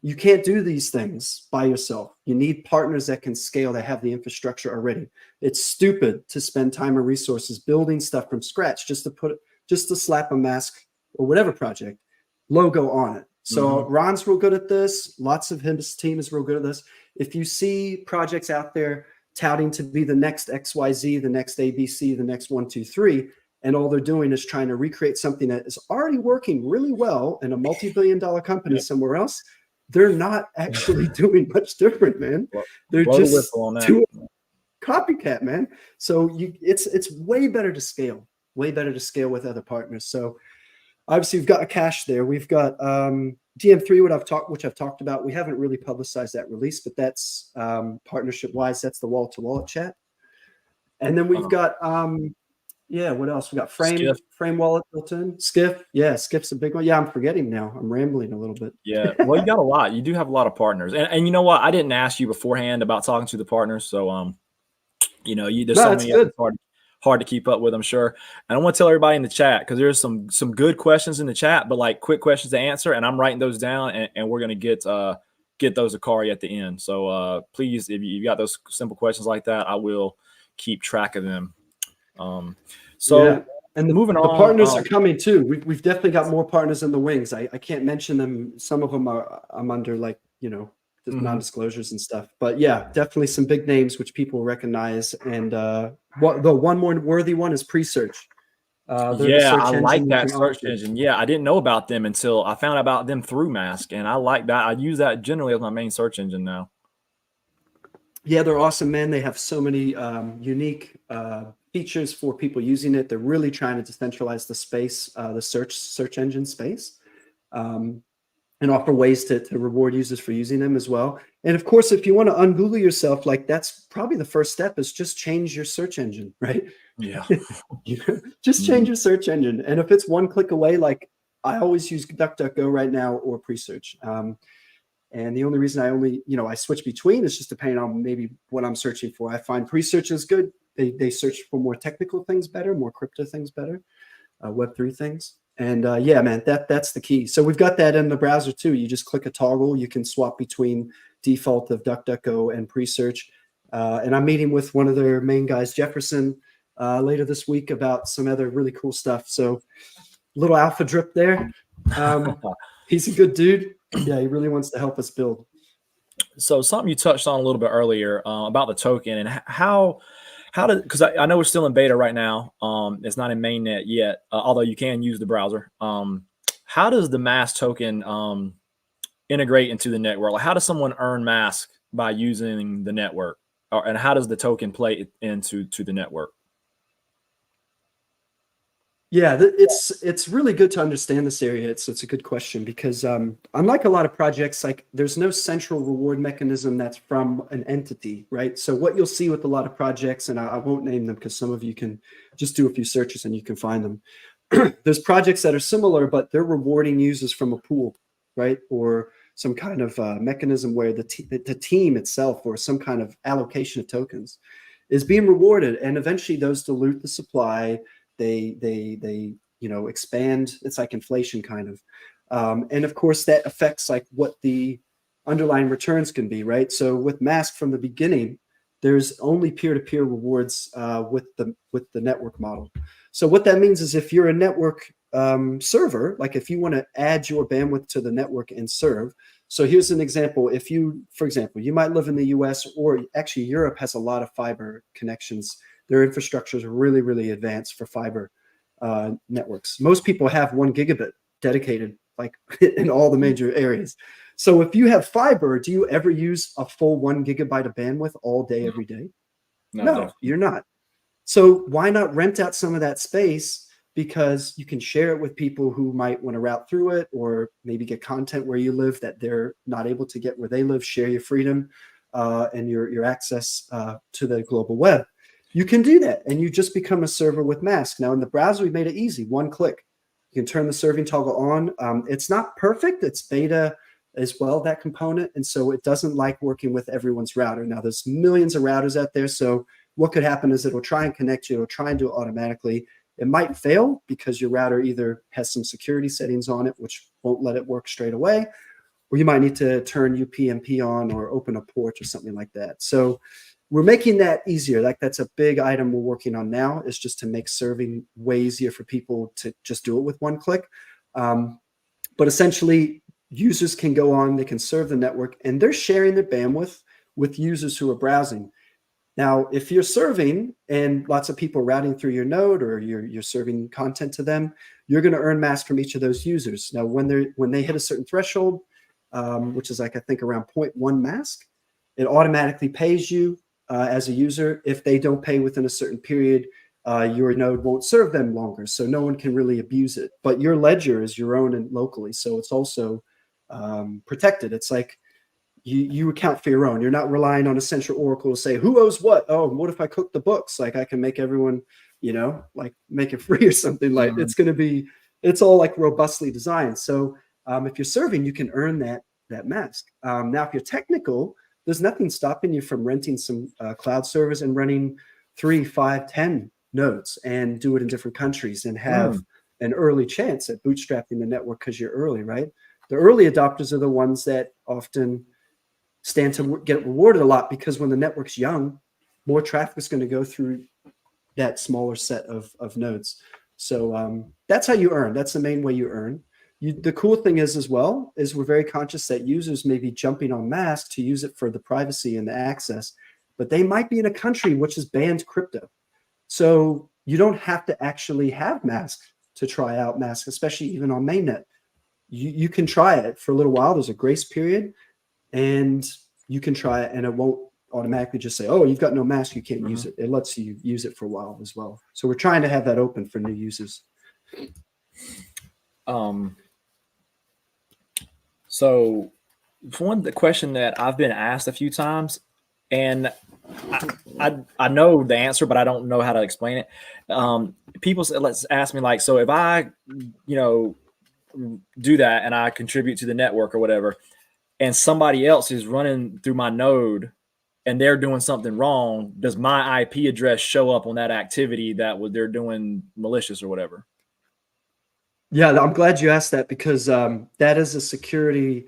you can't do these things by yourself. You need partners that can scale, that have the infrastructure already. It's stupid to spend time and resources building stuff from scratch just to slap a MASQ or whatever project logo on it. So Ron's real good at this. Lots of his team is real good at this. If you see projects out there touting to be the next XYZ, the next ABC, the next 1, 2, 3, and all they're doing is trying to recreate something that is already working really well in a multi-billion-dollar company somewhere else, they're not actually doing much different, man. They're just doing copycat, man. So it's way better to scale with other partners. So obviously we've got Akash there. We've got DM3, which I've talked about. We haven't really publicized that release, but that's partnership wise, that's the wall to wallet chat. And then we've got what else? We got Frame wallet built in. Skiff. Yeah, Skiff's a big one. Yeah, I'm forgetting now. I'm rambling a little bit. Yeah. Well, you got a lot. You do have a lot of partners. And you know what? I didn't ask you beforehand about talking to the partners. So there's so many other hard to keep up with, I'm sure. And I want to tell everybody in the chat, because there's some good questions in the chat, but like quick questions to answer, and I'm writing those down, and we're going to get those to Kauri at the end. So please, if you got those simple questions like that, I will keep track of them. Yeah. And moving the on, partners are coming too. We've definitely got more partners in the wings. I can't mention them. Some of them I'm under, like, non-disclosures and stuff. But yeah, definitely some big names which people recognize. And the one more worthy one is Presearch. They're the search I engine like you that can search opt in. engine. Yeah, I didn't know about them until I found out about them through MASQ, and I like that. I use that generally as my main search engine now. Yeah, they're awesome, man. They have so many unique features for people using it. They're really trying to decentralize the space, the search engine space, and offer ways to reward users for using them as well. And of course, if you want to ungoogle yourself, like, that's probably the first step, is just change your search engine, right? Yeah. Just change your search engine. And if it's one click away, like, I always use DuckDuckGo right now, or Presearch. And the only reason I switch between is just depending on maybe what I'm searching for. I find Presearch is good. They search for more technical things better, more crypto things better, Web3 things. And yeah, man, that's the key. So we've got that in the browser too. You just click a toggle. You can swap between default of DuckDuckGo and Presearch. And I'm meeting with one of their main guys, Jefferson, later this week about some other really cool stuff. So little alpha drip there. He's a good dude. Yeah, he really wants to help us build. So something you touched on a little bit earlier about the token, and how because I know we're still in beta right now. It's not in mainnet yet, although you can use the browser. How does the MASQ token integrate into the network? Like, how does someone earn MASQ by using the network, and how does the token play into the network? Yeah, it's really good to understand this area. It's a good question, because unlike a lot of projects, like, there's no central reward mechanism that's from an entity, right? So what you'll see with a lot of projects, and I won't name them because some of you can just do a few searches and you can find them. There's projects that are similar, but they're rewarding users from a pool, right? Or some kind of mechanism where the team itself, or some kind of allocation of tokens, is being rewarded, and eventually those dilute the supply. They expand. It's like inflation kind of, and of course that affects like what the underlying returns can be, right? So with MASQ from the beginning, there's only peer-to-peer rewards with the network model. So what that means is, if you're a network server, like if you want to add your bandwidth to the network and serve. So here's an example. If you, for example, you might live in the US, or actually Europe has a lot of fiber connections. Their infrastructure is really, really advanced for fiber networks. Most people have 1 gigabit dedicated, like, in all the major areas. So if you have fiber, do you ever use a full 1 gigabyte of bandwidth all day, every day? No, you're not. So why not rent out some of that space? Because you can share it with people who might want to route through it, or maybe get content where you live that they're not able to get where they live. Share your freedom and your access to the global web. You can do that, and you just become a server with MASQ. Now in the browser, we made it easy. 1 click. You can turn the serving toggle on. It's not perfect. It's beta as well, that component. And so it doesn't like working with everyone's router. Now there's millions of routers out there. So what could happen is it'll try and connect you. It'll try and do it automatically. It might fail because your router either has some security settings on it, which won't let it work straight away, or you might need to turn UPnP on or open a port or something like that. So we're making that easier. Like, that's a big item we're working on now, is just to make serving way easier for people to just do it with 1 click. But essentially, users can go on, they can serve the network, and they're sharing their bandwidth with users who are browsing. Now, if you're serving and lots of people are routing through your node, or you're serving content to them, you're going to earn MASQ from each of those users. Now, when they hit a certain threshold, which is like, I think around 0.1 MASQ, it automatically pays you as a user. If they don't pay within a certain period, your node won't serve them longer. So no one can really abuse it. But your ledger is your own and locally, so it's also protected. It's like, you account for your own. You're not relying on a central oracle to say who owes what. Oh, what if I cook the books? Like, I can make everyone, like, make it free or something. Like, it's all like robustly designed. So if you're serving, you can earn that MASQ. Now, if you're technical, there's nothing stopping you from renting some cloud servers and running 3, 5, 10 nodes and do it in different countries and have an early chance at bootstrapping the network because you're early, right? The early adopters are the ones that often stand to get rewarded a lot, because when the network's young, more traffic is going to go through that smaller set of nodes. So that's how you earn. That's the main way you earn. The cool thing is as well is we're very conscious that users may be jumping on MASQ to use it for the privacy and the access, but they might be in a country which has banned crypto. So you don't have to actually have MASQ to try out MASQ, especially even on mainnet. You can try it for a little while. There's a grace period, and you can try it, and it won't automatically just say, oh, you've got no MASQ, you can't use it. It lets you use it for a while as well. So we're trying to have that open for new users. So one, the question that I've been asked a few times, and I know the answer, but I don't know how to explain it. People say, let's ask me like, so if I, do that and I contribute to the network or whatever, and somebody else is running through my node and they're doing something wrong, does my IP address show up on that activity that they're doing malicious or whatever? Yeah, I'm glad you asked that, because that is a security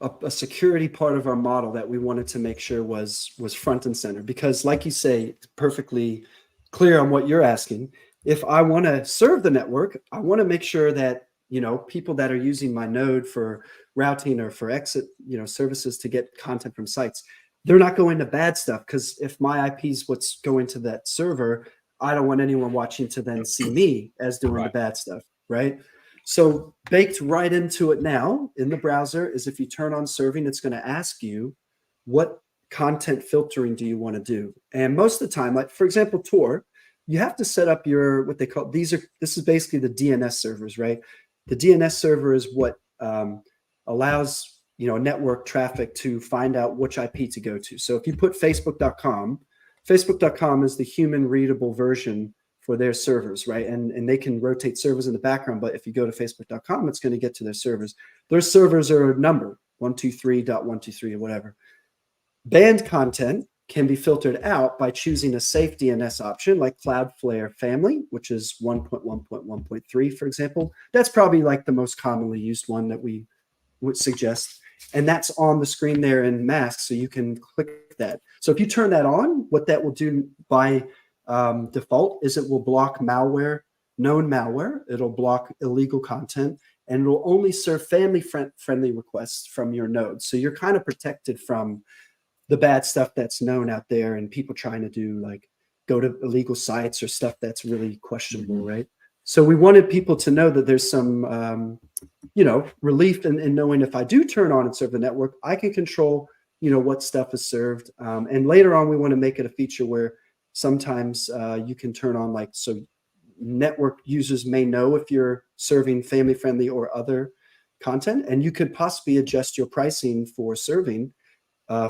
part of our model that we wanted to make sure was front and center. Because like you say, perfectly clear on what you're asking. If I want to serve the network, I want to make sure that, people that are using my node for routing or for exit, services to get content from sites, they're not going to bad stuff. Because if my IP is what's going to that server, I don't want anyone watching to then see me as doing the bad stuff, right? So baked right into it now in the browser is, if you turn on serving, it's going to ask you, what content filtering do you want to do? And most of the time, like for example, Tor, you have to set up your, what they call, this is basically the DNS servers, right? The DNS server is what allows, network traffic to find out which IP to go to. So if you put facebook.com is the human readable version for their servers, right? And they can rotate servers in the background, but if you go to facebook.com, it's going to get to their servers. Their servers are a number, 123.123 or whatever. Banned content can be filtered out by choosing a safe DNS option like Cloudflare Family, which is 1.1.1.3, for example. That's probably like the most commonly used one that we would suggest. And that's on the screen there in MASQ, so you can click that. So if you turn that on, what that will do by default is it will block malware, known malware. It'll block illegal content, and it'll only serve family-friendly requests from your node. So you're kind of protected from the bad stuff that's known out there and people trying to do, like, go to illegal sites or stuff that's really questionable, right? So we wanted people to know that there's some, relief in knowing if I do turn on and serve the network, I can control, what stuff is served. And later on, we want to make it a feature where sometimes you can turn on, like, so network users may know if you're serving family-friendly or other content, and you could possibly adjust your pricing for serving.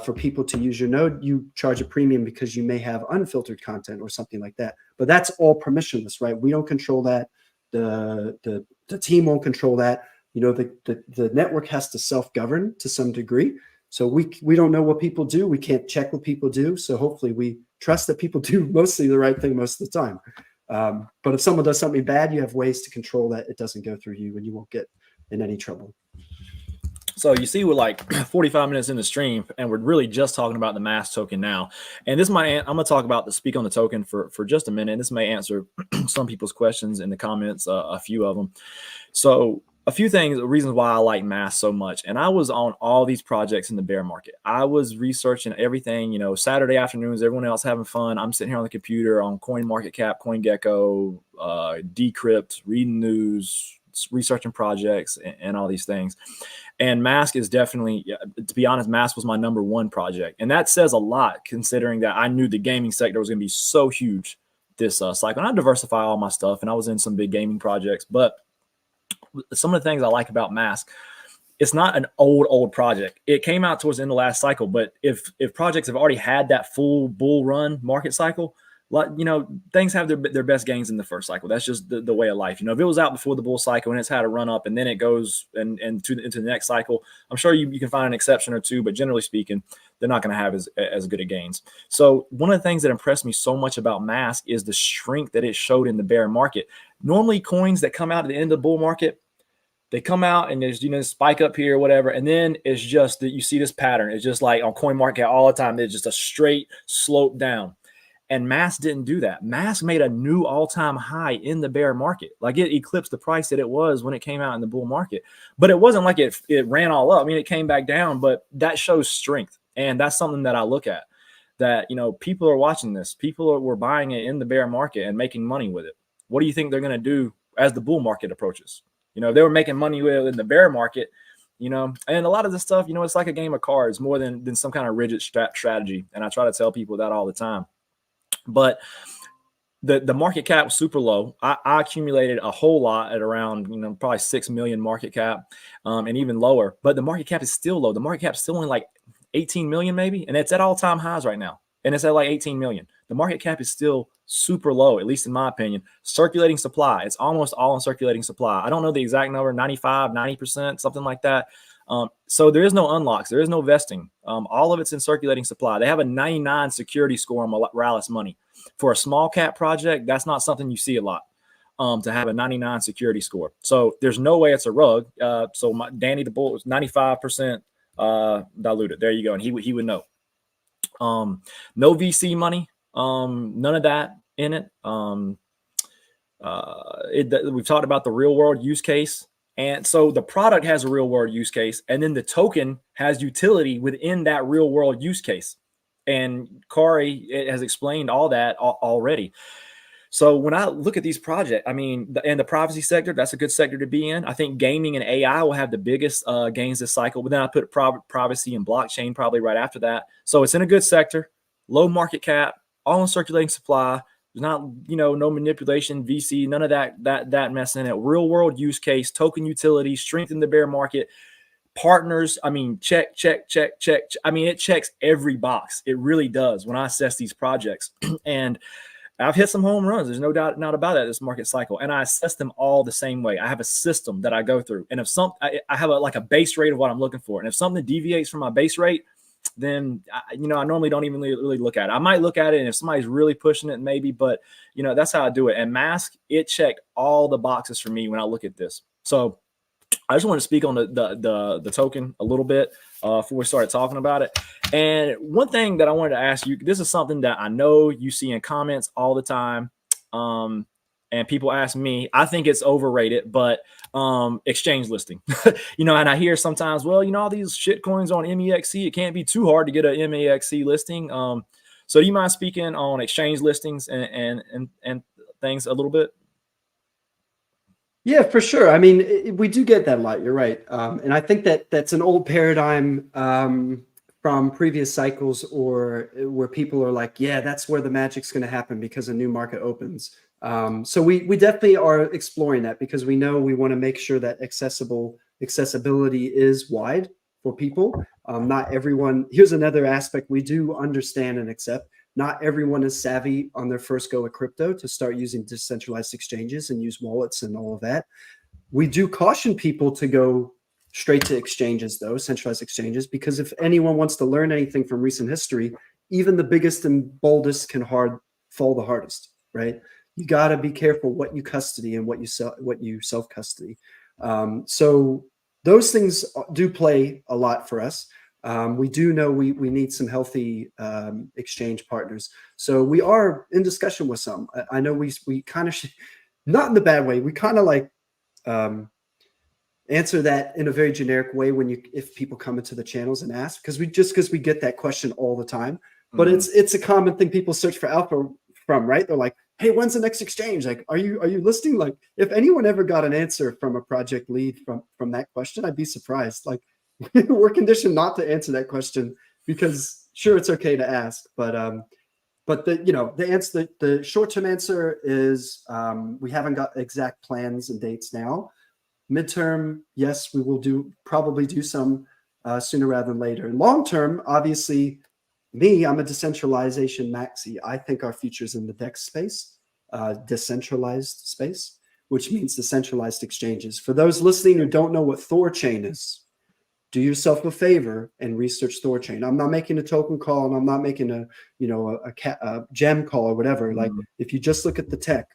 For people to use your node, you charge a premium because you may have unfiltered content or something like that. But that's all permissionless, right? We don't control that. The team won't control that. The network has to self-govern to some degree. So we don't know what people do. We can't check what people do. So hopefully we trust that people do mostly the right thing most of the time. But if someone does something bad, you have ways to control that it doesn't go through you and you won't get in any trouble. So you see, we're like 45 minutes in the stream, and we're really just talking about the MASQ token now. And this might, I'm going to talk about the speak on the token for just a minute. This may answer some people's questions in the comments, a few of them. So a few things, reasons why I like MASQ so much. And I was on all these projects in the bear market. I was researching everything, Saturday afternoons, everyone else having fun. I'm sitting here on the computer on CoinMarketCap, CoinGecko, Decrypt, reading news, researching projects, and all these things. And MASQ is definitely, to be honest, MASQ was my #1 project. And that says a lot, considering that I knew the gaming sector was going to be so huge this cycle. And I diversify all my stuff, and I was in some big gaming projects. But some of the things I like about MASQ, it's not an old project. It came out towards the end of the last cycle. But if projects have already had that full bull run market cycle, things have their best gains in the first cycle. That's just the way of life. If it was out before the bull cycle and it's had a run up and then it goes into the next cycle, I'm sure you can find an exception or two, but generally speaking, they're not going to have as good a gains. So one of the things that impressed me so much about MASQ is the strength that it showed in the bear market. Normally coins that come out at the end of the bull market, they come out and there's, spike up here or whatever. And then it's just that you see this pattern. It's just like on CoinMarket all the time. It's just a straight slope down. And MASQ didn't do that. MASQ made a new all-time high in the bear market. Like it eclipsed the price that it was when it came out in the bull market. But it wasn't like it ran all up. I mean, it came back down, but that shows strength. And that's something that I look at, that, people are watching this. People were buying it in the bear market and making money with it. What do you think they're going to do as the bull market approaches? If they were making money with it in the bear market, and a lot of this stuff, it's like a game of cards more than some kind of rigid strategy. And I try to tell people that all the time. But the market cap was super low. I accumulated a whole lot at around, probably 6 million market cap, and even lower. But the market cap is still low. The market cap is still only like 18 million maybe. And it's at all-time highs right now. And it's at like 18 million. The market cap is still super low, at least in my opinion. Circulating supply, it's almost all in circulating supply. I don't know the exact number, 95, 90%, something like that. So there is no unlocks. There is no vesting. All of it's in circulating supply. They have a 99 security score on Morales Money. For a small cap project, that's not something you see a lot, to have a 99 security score. So there's no way it's a rug. So Danny the Bull was 95% diluted. There you go. And he would know. No VC money. None of that in it. We've talked about the real world use case. And so the product has a real world use case, and then the token has utility within that real world use case. And Kauri has explained all that already. So when I look at these projects, I mean, and the privacy sector, that's a good sector to be in. I think gaming and AI will have the biggest gains this cycle. But then I put privacy and blockchain probably right after that. So it's in a good sector, low market cap, all in circulating supply. There's not, no manipulation, VC, none of that mess in it. Real world use case, token utility, strengthen the bear market, partners. I mean, check. I mean, it checks every box. It really does when I assess these projects. And I've hit some home runs. There's no doubt not about that this market cycle. And I assess them all the same way. I have a system that I go through. And if I have a base rate of what I'm looking for. And if something deviates from my base rate, then I normally don't even really look at it. I might look at it, and if somebody's really pushing it, maybe, but that's how I do it. And MASQ, it checked all the boxes for me when I look at this. So I just want to speak on the token a little bit before we started talking about it. And one thing that I wanted to ask you, this is something that I know you see in comments all the time. And people ask me, I think it's overrated, but exchange listing, and I hear sometimes, well, all these shit coins on MEXC, it can't be too hard to get a MEXC listing. So do you mind speaking on exchange listings and things a little bit? Yeah, for sure. I mean, we do get that a lot. You're right. And I think that's an old paradigm from previous cycles, or where people are like, yeah, that's where the magic's going to happen because a new market opens. So we definitely are exploring that, because we know we want to make sure that accessibility is wide for people. Not everyone, here's another aspect we do understand and accept. Not everyone is savvy on their first go at crypto to start using decentralized exchanges and use wallets and all of that. We do caution people to go straight to exchanges, though, centralized exchanges, because if anyone wants to learn anything from recent history, even the biggest and boldest can fall the hardest, right? You got to be careful what you custody and what you self custody. So those things do play a lot for us. We do know we need some healthy exchange partners. So we are in discussion with some. I know we kind of, not in the bad way, we kind of like answer that in a very generic way if people come into the channels and ask, because we get that question all the time. But it's a common thing people search for alpha from, right? They're like, hey, when's the next exchange? Like, are you listing? Like, if anyone ever got an answer from a project lead from that question, I'd be surprised. Like, we're conditioned not to answer that question, because sure, it's okay to ask, but the short-term answer is we haven't got exact plans and dates now. Midterm, yes, we will probably do some sooner rather than later. And long term, obviously, Me, I'm a decentralization maxi. I think our future is in the DEX space, decentralized space, which means decentralized exchanges. For those listening who don't know what Thorchain is, do yourself a favor and research Thorchain. I'm not making a token call, and I'm not making a gem call or whatever. Like, if you just look at the tech,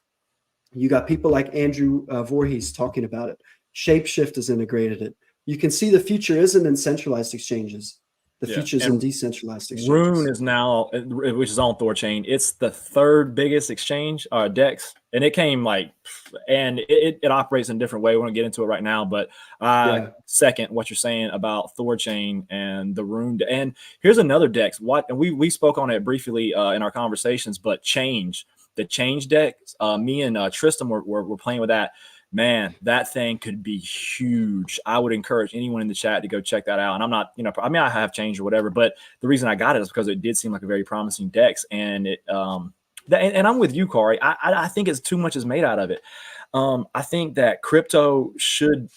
you got people like Andrew Voorhees talking about it. Shapeshift has integrated it. You can see the future isn't in centralized exchanges. The future is in decentralized exchanges. Rune is now, which is on Thorchain. It's the third biggest exchange, DEX, and it came and it operates in a different way. We won't get into it right now, but second, what you're saying about Thorchain and the Rune, and here's another DEX. And we spoke on it briefly in our conversations, but the Change DEX. Me and Tristan were playing with that. Man, that thing could be huge. I would encourage anyone in the chat to go check that out. And I'm not, I mean, I have changed or whatever, but the reason I got it is because it did seem like a very promising DEX. And and I'm with you, Kauri. I think it's too much is made out of it. I think that crypto should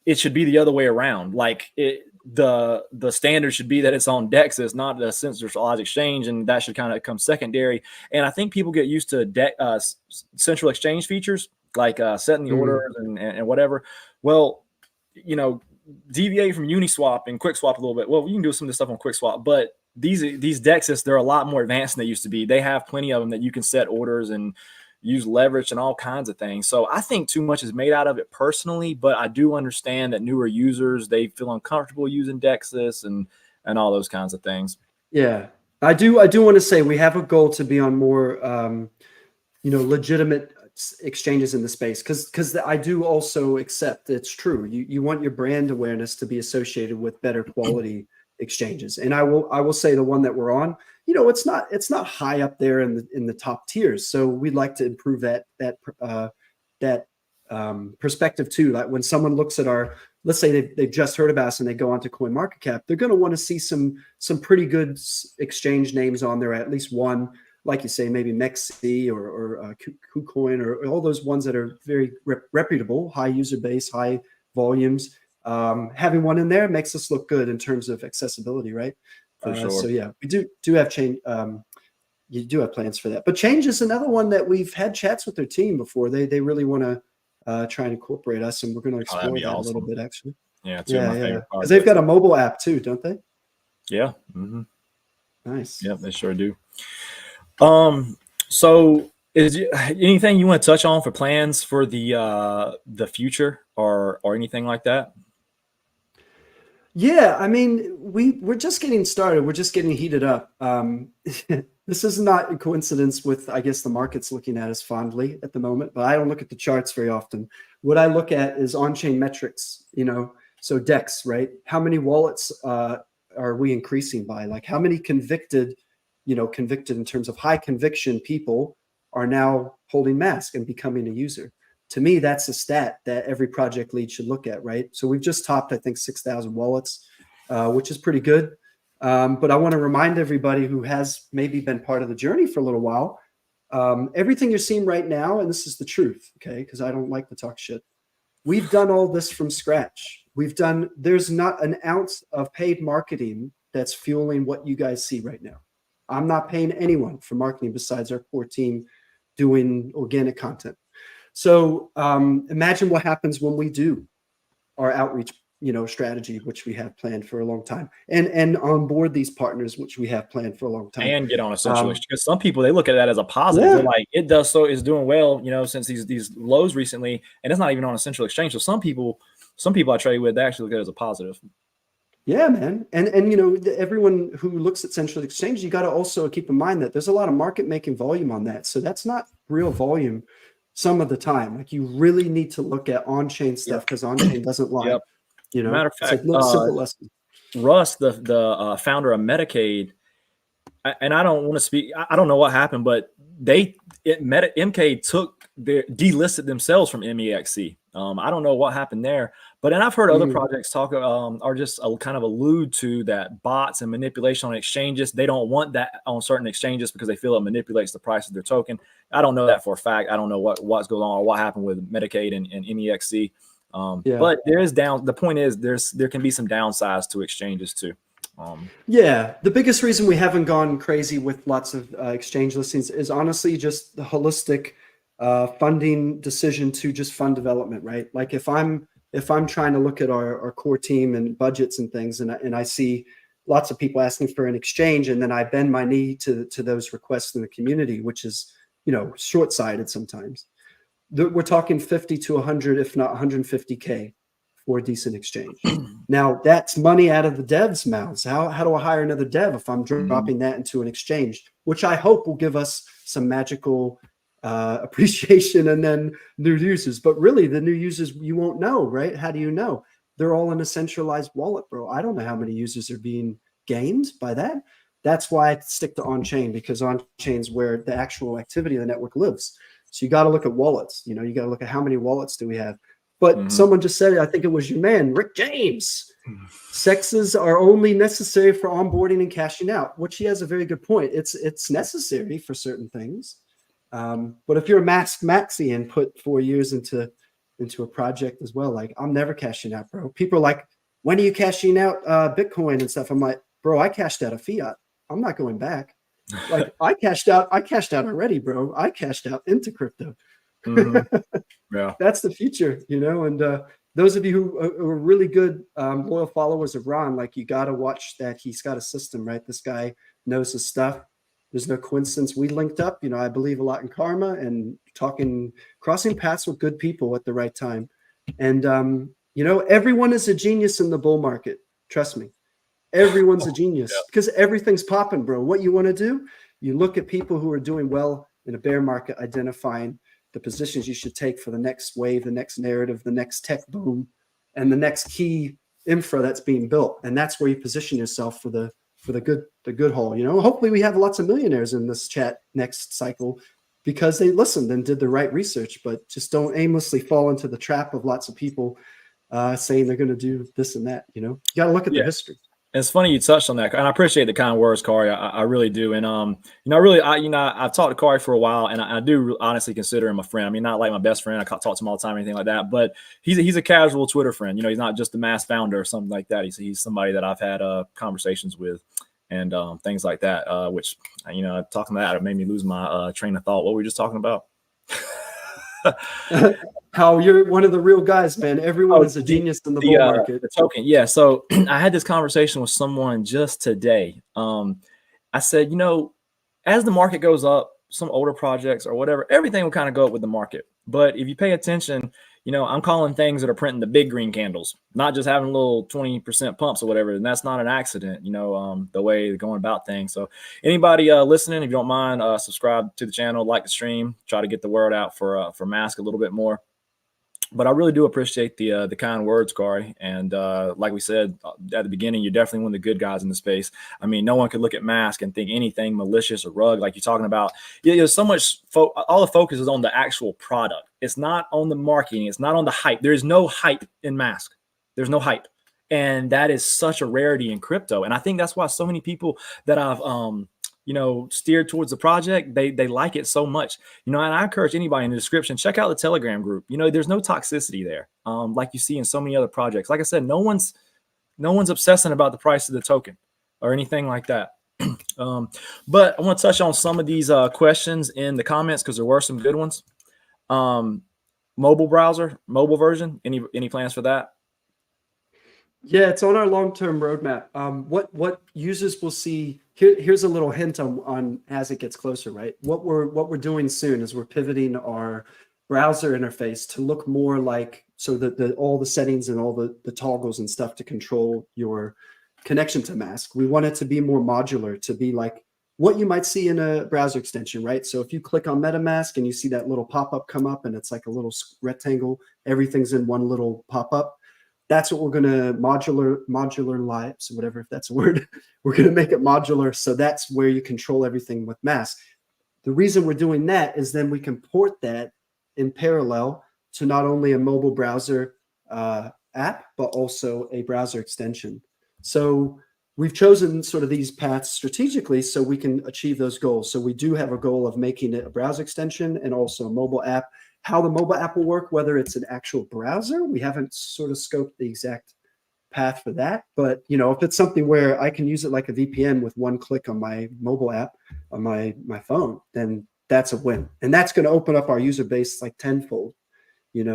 be the other way around. Like the standard should be that it's on DEX. It's not a centralized exchange, and that should kind of come secondary. And I think people get used to central exchange features, like setting the orders and whatever. Well, deviate from Uniswap and QuickSwap a little bit. Well, you can do some of this stuff on QuickSwap, but these DEXs, they're a lot more advanced than they used to be. They have plenty of them that you can set orders and use leverage and all kinds of things. So I think too much is made out of it personally, but I do understand that newer users, they feel uncomfortable using DEXs and all those kinds of things. Yeah, I do want to say we have a goal to be on more, legitimate exchanges in the space, because I do also accept it's true. You want your brand awareness to be associated with better quality exchanges, and I will say the one that we're on, it's not high up there in the top tiers. So we'd like to improve that perspective too. Like when someone looks at let's say they've just heard about us and they go onto CoinMarketCap, they're going to want to see some pretty good exchange names on there, at least one. Like you say, maybe MASQ or KuCoin or all those ones that are very reputable, high user base, high volumes. Having one in there makes us look good in terms of accessibility, right? For sure. So yeah, we do have change. You do have plans for that. But Change is another one that we've had chats with their team before. They really want to try and incorporate us, and we're going to explore that a little bit, actually. Yeah, because they've got a mobile app too, don't they? Yeah. Nice. Yeah, they sure do. So is anything you want to touch on for plans for the future or anything like that? Yeah, I mean, we're just getting started. We're just getting heated up. This is not a coincidence with, I guess, the market's looking at us fondly at the moment, but I don't look at the charts very often. What I look at is on-chain metrics, so DEX, right? How many wallets are we increasing by? Like how many convicted in terms of high conviction people are now holding MASQ and becoming a user. To me, that's a stat that every project lead should look at, right? So we've just topped, I think, 6,000 wallets, which is pretty good. But I want to remind everybody who has maybe been part of the journey for a little while, everything you're seeing right now, and this is the truth, okay, because I don't like to talk shit. We've done all this from scratch. There's not an ounce of paid marketing that's fueling what you guys see right now. I'm not paying anyone for marketing besides our core team doing organic content. So imagine what happens when we do our outreach, strategy, which we have planned for a long time, and onboard these partners, which we have planned for a long time, and get on a central exchange. Because some people, they look at that as a positive. Yeah. They're like, it's doing well, since these lows recently, and it's not even on a central exchange. So some people I trade with, they actually look at it as a positive. Yeah, man. And everyone who looks at central exchange, you got to also keep in mind that there's a lot of market making volume on that. So that's not real volume some of the time. Like you really need to look at on-chain stuff because on-chain doesn't lie. Matter of fact, simple lesson. Russ, the founder of Medicaid, and I don't want to speak, I don't know what happened, but MK delisted themselves from MEXC. I don't know what happened there, but I've heard other projects talk or just kind of allude to that bots and manipulation on exchanges. They don't want that on certain exchanges because they feel it manipulates the price of their token. I don't know that for a fact. I don't know what's going on or what happened with Medicaid and MEXC. But there is the point is there can be some downsides to exchanges too. Yeah, the biggest reason we haven't gone crazy with lots of exchange listings is honestly just the holistic funding decision to just fund development, right? Like if I'm trying to look at our core team and budgets and things, and I see lots of people asking for an exchange, and then I bend my knee to those requests in the community, which is, you know, short-sighted sometimes. We're talking 50 to 100, if not 150K for a decent exchange. Now that's money out of the devs' mouths. How do I hire another dev if I'm dropping that into an exchange, which I hope will give us some magical appreciation and then new users. But really, the new users you won't know, right? How do you know? They're all in a centralized wallet, bro. I don't know how many users are being gained by that. That's why I stick to on-chain, because on-chain is where the actual activity of the network lives. So you got to look at wallets. You know, you got to look at how many wallets do we have. But someone just said it, I think it was your man, Rick James. Sexes are only necessary for onboarding and cashing out, which he has a very good point. It's necessary for certain things. But if you're a MASQ maxi and put 4 years into a project as well, like I'm never cashing out, bro. People are like, when are you cashing out Bitcoin and stuff? I'm like, bro, I cashed out a fiat. I'm not going back. Like I cashed out already, bro. I cashed out into crypto. Yeah, that's the future, you know. And those of you who are really good loyal followers of Ron, like you got to watch that. He's got a system, right? This guy knows his stuff. There's no coincidence we linked up. You know, I believe a lot in karma and crossing paths with good people at the right time. And you know, everyone is a genius in the bull market. Trust me. Everyone's a genius because everything's popping, bro. What you want to do, you look at people who are doing well in a bear market, identifying the positions you should take for the next wave, the next narrative, the next tech boom, and the next key infra that's being built. And that's where you position yourself for the good haul. You know, hopefully we have lots of millionaires in this chat next cycle because they listened and did the right research, but just don't aimlessly fall into the trap of lots of people saying they're going to do this and that. You know, you got to look at the history. It's funny you touched on that, and I appreciate the kind words, Kauri. I really do. And you know, I've talked to Kauri for a while, and I do honestly consider him a friend. I mean, not like my best friend. I talk to him all the time, or anything like that. But he's a casual Twitter friend. You know, he's not just the MASQ founder or something like that. He's somebody that I've had conversations with, and things like that. Which, you know, talking about that, it made me lose my train of thought. What were we just talking about? How you're one of the real guys, man. Everyone is a genius in the bull market. The token, yeah. So I had this conversation with someone just today. I said, you know, as the market goes up, some older projects or whatever, everything will kind of go up with the market. But if you pay attention, you know, I'm calling things that are printing the big green candles, not just having little 20% pumps or whatever. And that's not an accident, you know, the way they're going about things. So anybody listening, if you don't mind, subscribe to the channel, like the stream, try to get the word out for MASQ a little bit more. But I really do appreciate the kind words, Kauri. And like we said at the beginning, you're definitely one of the good guys in the space. I mean, no one could look at MASQ and think anything malicious or rug like you're talking about. There's so much, all the focus is on the actual product. It's not on the marketing. It's not on the hype. There's no hype in MASQ. There's no hype. And that is such a rarity in crypto. And I think that's why so many people that I've you know, steered towards the project, they like it so much, you know. And I encourage anybody in the description, check out the Telegram group. You know, there's no toxicity there, like you see in so many other projects. Like I said, no one's obsessing about the price of the token or anything like that. But I want to touch on some of these questions in the comments because there were some good ones. Mobile version, any plans for that? Yeah, it's on our long-term roadmap. What users will see here's a little hint on as it gets closer, right? What we're doing soon is we're pivoting our browser interface to look more like, so that all the settings and all the toggles and stuff to control your connection to MASQ. We want it to be more modular, to be like what you might see in a browser extension, right? So if you click on MetaMask and you see that little pop-up come up and it's like a little rectangle, everything's in one little pop-up. That's what we're going to modularize, whatever, if that's a word. We're going to make it modular. So that's where you control everything with MASQ. The reason we're doing that is then we can port that in parallel to not only a mobile browser app, but also a browser extension. So we've chosen sort of these paths strategically so we can achieve those goals. So we do have a goal of making it a browser extension and also a mobile app. How the mobile app will work, whether it's an actual browser, we haven't sort of scoped the exact path for that. But if it's something where I can use it like a VPN with one click on my mobile app on my phone, then that's a win. And that's going to open up our user base like tenfold.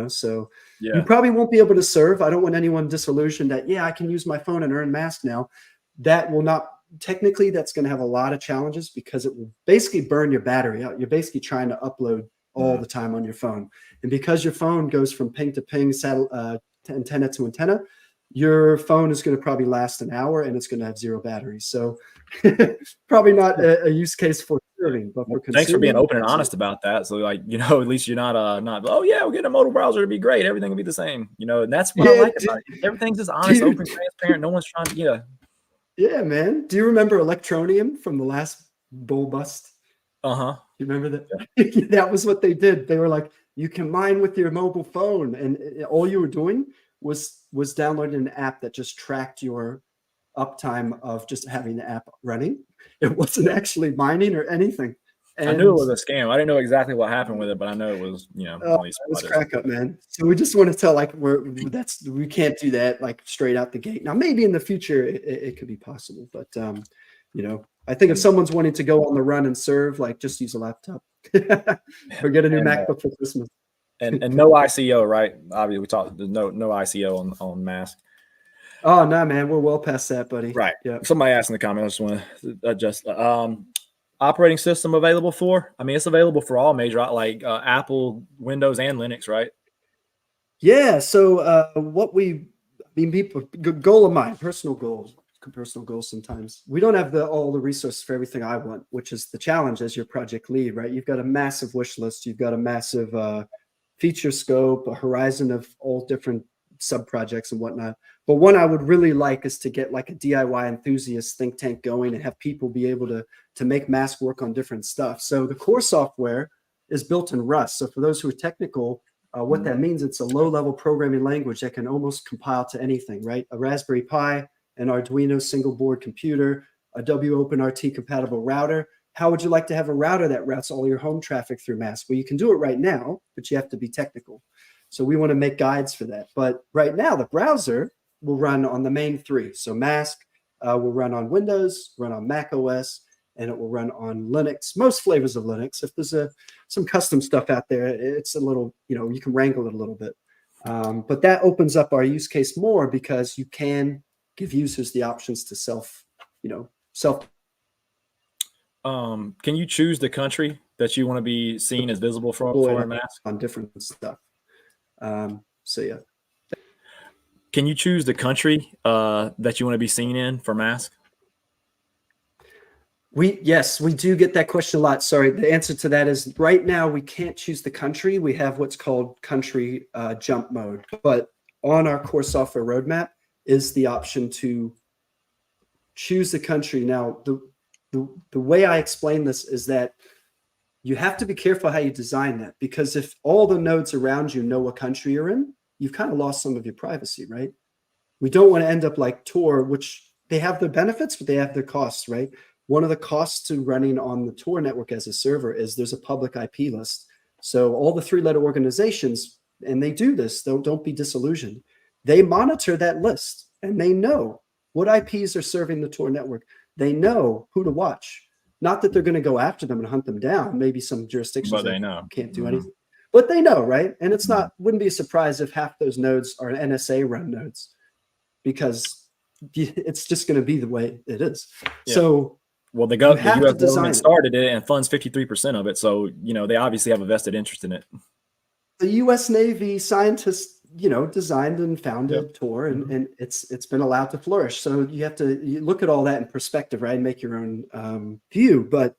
So you probably won't be able to serve. I don't want anyone disillusioned that, I can use my phone and earn MASQ now. That will not, technically, that's going to have a lot of challenges because it will basically burn your battery out. You're basically trying to upload all the time on your phone. And because your phone goes from ping to ping, antenna to antenna, your phone is going to probably last an hour and it's going to have zero battery. So probably not a use case for serving, but for consuming. Thanks for being open and honest about that. So at least you're not, oh yeah, we'll get a mobile browser to be great. Everything will be the same, and that's what I like about it. Everything's just honest, open, transparent. No one's trying to, Yeah, man. Do you remember Electronium from the last bull bust? Uh-huh. You remember that? Yeah. That was what they did. They were like, you can mine with your mobile phone. And all you were doing was downloading an app that just tracked your uptime of just having the app running. It wasn't actually mining or anything. And I knew it was a scam. I didn't know exactly what happened with it, but I know it was, it was crack up, man. So we just want to tell we can't do that like straight out the gate. Now, maybe in the future it could be possible, but I think if someone's wanting to go on the run and serve, like just use a laptop or get a new MacBook for Christmas. And no ICO, right? Obviously, we talked no ICO on MASQ. Oh no, man, we're well past that, buddy. Right. Yeah. Somebody asked in the comments. I just want to adjust. Operating system available for? I mean, it's available for all major, like Apple, Windows, and Linux, right? Yeah. So people, goal of mine, personal goals sometimes. We don't have all the resources for everything I want, which is the challenge as your project lead, right? You've got a massive wish list. You've got a massive feature scope, a horizon of all different sub projects and whatnot. But one I would really like is to get like a DIY enthusiast think tank going and have people be able to make MASQ work on different stuff. So the core software is built in Rust. So for those who are technical, what that means, it's a low-level programming language that can almost compile to anything, right? A Raspberry Pi, an Arduino single board computer, a WOpenRT compatible router. How would you like to have a router that routes all your home traffic through MASQ? Well, you can do it right now, but you have to be technical. So we want to make guides for that. But right now, the browser will run on the main three. So MASQ will run on Windows, run on Mac OS, and it will run on Linux, most flavors of Linux. If there's some custom stuff out there, it's a little, you can wrangle it a little bit. But that opens up our use case more because you can give users the options to self. Can you choose the country that you want to be seen as visible for MASQ? On different stuff. So yeah. Can you choose the country that you want to be seen in for MASQ? Yes, we do get that question a lot. Sorry, the answer to that is right now we can't choose the country. We have what's called country jump mode, but on our core software roadmap is the option to choose the country. Now, the way I explain this is that you have to be careful how you design that, because if all the nodes around you know what country you're in, you've kind of lost some of your privacy, right? We don't want to end up like Tor, which they have their benefits, but they have their costs, right? One of the costs to running on the Tor network as a server is there's a public IP list. So all the three-letter organizations, and they do this, don't be disillusioned. They monitor that list and they know what IPs are serving the Tor network. They know who to watch. Not that they're going to go after them and hunt them down. Maybe some jurisdictions but they know. Can't do anything. But they know, right? And it's wouldn't be a surprise if half those nodes are NSA run nodes, because it's just going to be the way it is. Yeah. So the U.S. government started it and funds 53% of it. So, they obviously have a vested interest in it. The U.S. Navy scientists, designed and founded Tor, and it's been allowed to flourish. So you have to look at all that in perspective, right? And make your own view. But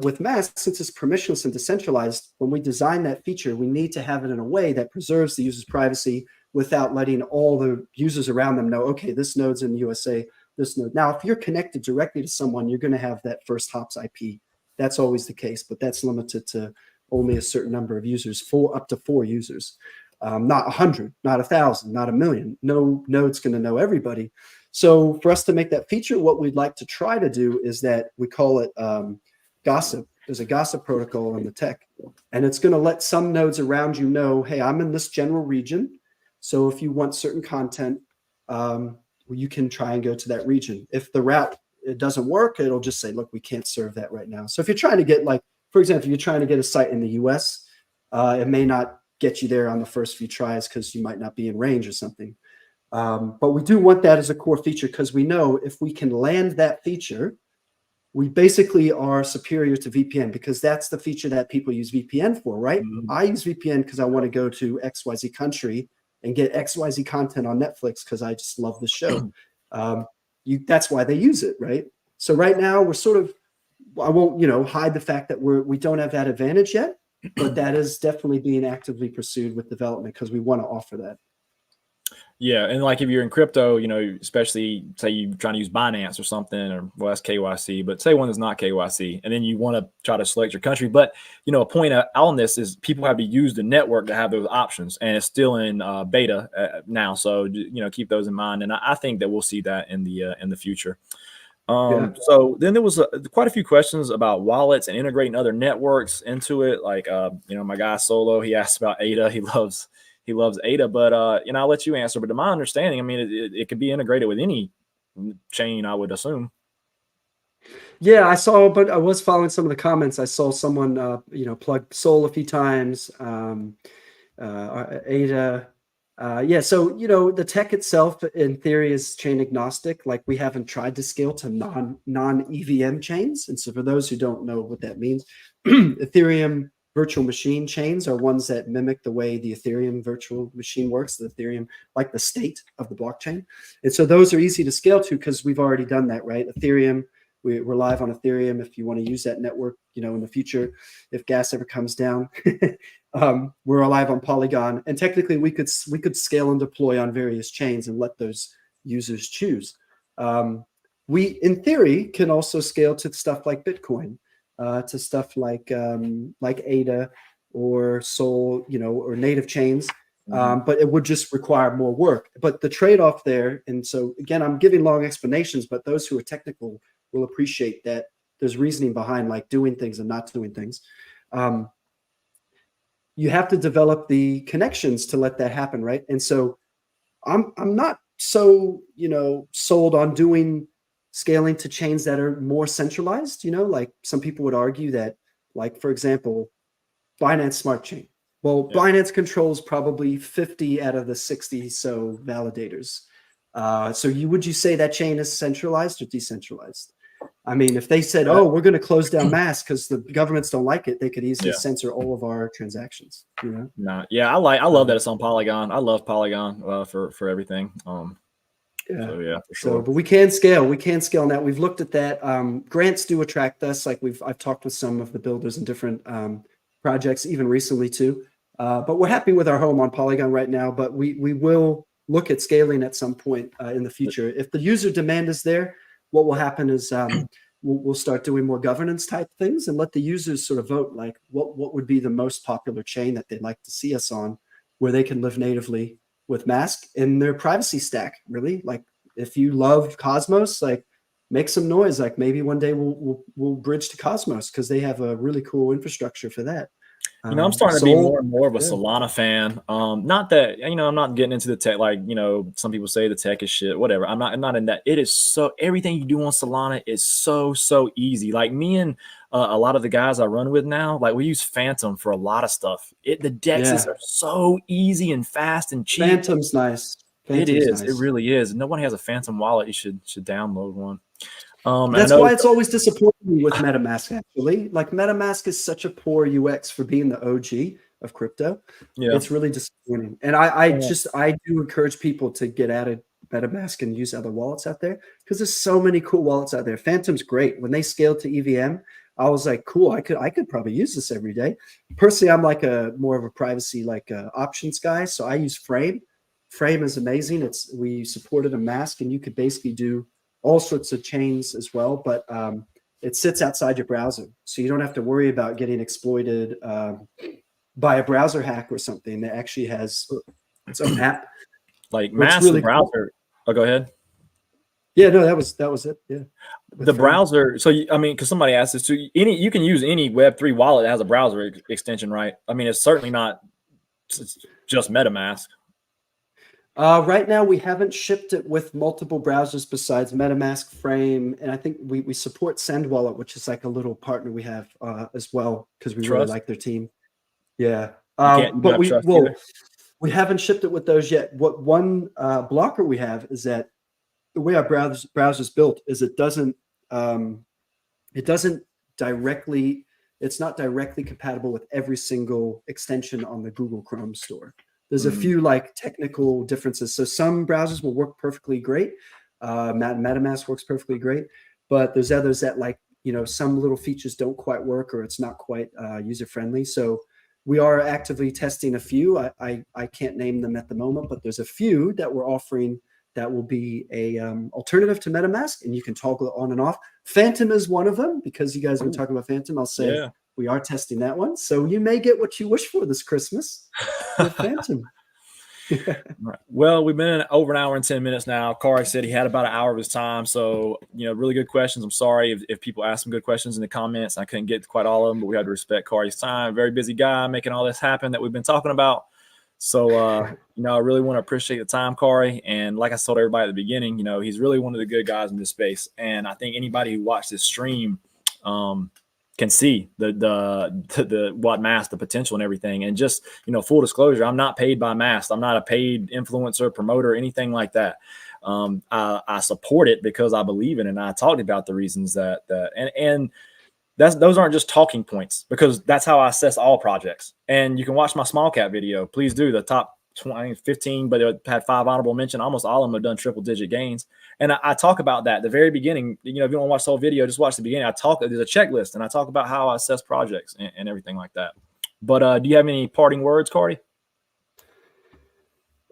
with MASQ, since it's permissionless and decentralized, when we design that feature, we need to have it in a way that preserves the user's privacy without letting all the users around them know, okay, this node's in the USA, this node. Now, if you're connected directly to someone, you're going to have that first hops IP. That's always the case, but that's limited to only a certain number of users, up to 4 users. Not 100, not 1,000, not 1,000,000. No node's going to know everybody. So for us to make that feature, what we'd like to try to do is that we call it gossip. There's a gossip protocol in the tech, and it's going to let some nodes around you know, hey, I'm in this general region. So if you want certain content, you can try and go to that region. If the route it doesn't work, it'll just say, look, we can't serve that right now. So if you're trying to get, like, for example, if you're trying to get a site in the US, it may not get you there on the first few tries because you might not be in range or something. But we do want that as a core feature, because we know if we can land that feature, we basically are superior to VPN, because that's the feature that people use VPN for, right? Mhm. I use VPN because I want to go to XYZ country and get XYZ content on Netflix because I just love the show. That's why they use it, right? So right now we're sort of, I won't, hide the fact that we don't have that advantage yet, but that is definitely being actively pursued with development, because we want to offer that. Yeah, and like if you're in crypto, especially say you're trying to use Binance or something, or well, that's KYC, but say one that's not KYC, and then you want to try to select your country. But a point on this is people have to use the network to have those options, and it's still in beta now. So keep those in mind, and I think that we'll see that in the future. Yeah. So then there was quite a few questions about wallets and integrating other networks into it. Like, my guy Solo, he asked about ADA. He loves ADA, but I'll let you answer. But to my understanding, I mean, it could be integrated with any chain, I would assume. Yeah, I saw, but I was following some of the comments. I saw someone, plug Sol a few times, Ada. Yeah, so, the tech itself in theory is chain agnostic. Like, we haven't tried to scale to non-EVM chains. And so for those who don't know what that means, Ethereum virtual machine chains are ones that mimic the way the Ethereum virtual machine works, the Ethereum, like the state of the blockchain. And so those are easy to scale to because we've already done that, right? Ethereum, we're live on Ethereum. If you want to use that network, in the future, if gas ever comes down, we're alive on Polygon. And technically we could scale and deploy on various chains and let those users choose. We, in theory, can also scale to stuff like Bitcoin, to stuff like ADA or Sol, or native chains. But it would just require more work. But the trade-off there, and so again, I'm giving long explanations, but those who are technical will appreciate that there's reasoning behind like doing things and not doing things. You have to develop the connections to let that happen, right? And so I'm not so sold on doing scaling to chains that are more centralized. Like some people would argue that, like, for example, Binance Smart Chain. Well, yeah. Binance controls probably 50 out of the 60 so validators. So would you say that chain is centralized or decentralized? I mean, if they said, "Oh, we're going to close down MASQ because the governments don't like it," they could easily censor all of our transactions. Yeah, I love that it's on Polygon. I love Polygon for everything. Yeah, so yeah, for sure. sure. But we can scale. We can scale now. We've looked at that. Grants do attract us. Like I've talked with some of the builders in different projects, even recently too. But we're happy with our home on Polygon right now. But we will look at scaling at some point in the future. If the user demand is there, what will happen is we'll start doing more governance type things and let the users sort of vote, like what would be the most popular chain that they'd like to see us on, where they can live natively with MASQ in their privacy stack. Really, like if you love Cosmos, like make some noise. Like maybe one day we'll bridge to Cosmos because they have a really cool infrastructure for that. I'm starting to be more and more of a Solana fan. Not that, I'm not getting into the tech, like, some people say the tech is shit, whatever. I'm not in that. It is so, everything you do on Solana is so easy. Like me and a lot of the guys I run with now, like we use Phantom for a lot of stuff. The DEXs are so easy and fast and cheap. Phantom's nice. It is. Nice. It really is. No one has a Phantom wallet. You should download one. That's why it's always disappointing with MetaMask, actually. Like MetaMask is such a poor UX for being the OG of crypto. Yeah. It's really disappointing. And I do encourage people to get at it, MetaMask, and use other wallets out there because there's so many cool wallets out there. Phantom's great. When they scaled to EVM, I was like, cool, I could probably use this every day. Personally, I'm like more of a privacy options guy. So I use Frame. Frame is amazing. We supported a MASQ and you could basically do all sorts of chains as well, but it sits outside your browser. So you don't have to worry about getting exploited by a browser hack or something that actually has its own app. Like MASQ, really the browser. Cool. Oh, go ahead. Yeah, no, that was it. Yeah. The browser. So, I mean, because somebody asked this too, you can use any Web3 wallet that has a browser extension, right? I mean, it's certainly not just MetaMask. Right now, we haven't shipped it with multiple browsers besides MetaMask, Frame, and I think we support SendWallet, which is like a little partner we have as well, because we really Trust? like their team. Yeah, You don't but have trust either? we haven't shipped it with those yet. What one blocker we have is that the way our browser's built is it doesn't directly, it's not directly compatible with every single extension on the Google Chrome store. There's a few like technical differences. So some browsers will work perfectly great. MetaMask works perfectly great, but there's others that like, some little features don't quite work or it's not quite user-friendly. So we are actively testing a few. I can't name them at the moment, but there's a few that we're offering that will be a alternative to MetaMask, and you can toggle it on and off. Phantom is one of them, because you guys have been talking about Phantom. I'll say we are testing that one. So you may get what you wish for this Christmas with Phantom. Right. Well, we've been in over an hour and 10 minutes now. Kauri said he had about an hour of his time. So, really good questions. I'm sorry if people asked some good questions in the comments. I couldn't get to quite all of them, but we had to respect Kauri's time. Very busy guy making all this happen that we've been talking about. So, I really want to appreciate the time, Kauri. And like I told everybody at the beginning, he's really one of the good guys in this space. And I think anybody who watched this stream can see what MASQ, the potential and everything. And just, full disclosure, I'm not paid by MASQ. I'm not a paid influencer, promoter, anything like that. I support it because I believe in it. And I talked about the reasons and those aren't just talking points, because that's how I assess all projects. And you can watch my small cap video. Please do. The top 20, 15, but it had 5 honorable mention. Almost all of them have done triple digit gains. And I talk about that at the very beginning. If you want to watch the whole video, just watch the beginning. There's a checklist, and I talk about how I assess projects and everything like that. But do you have any parting words, Kauri?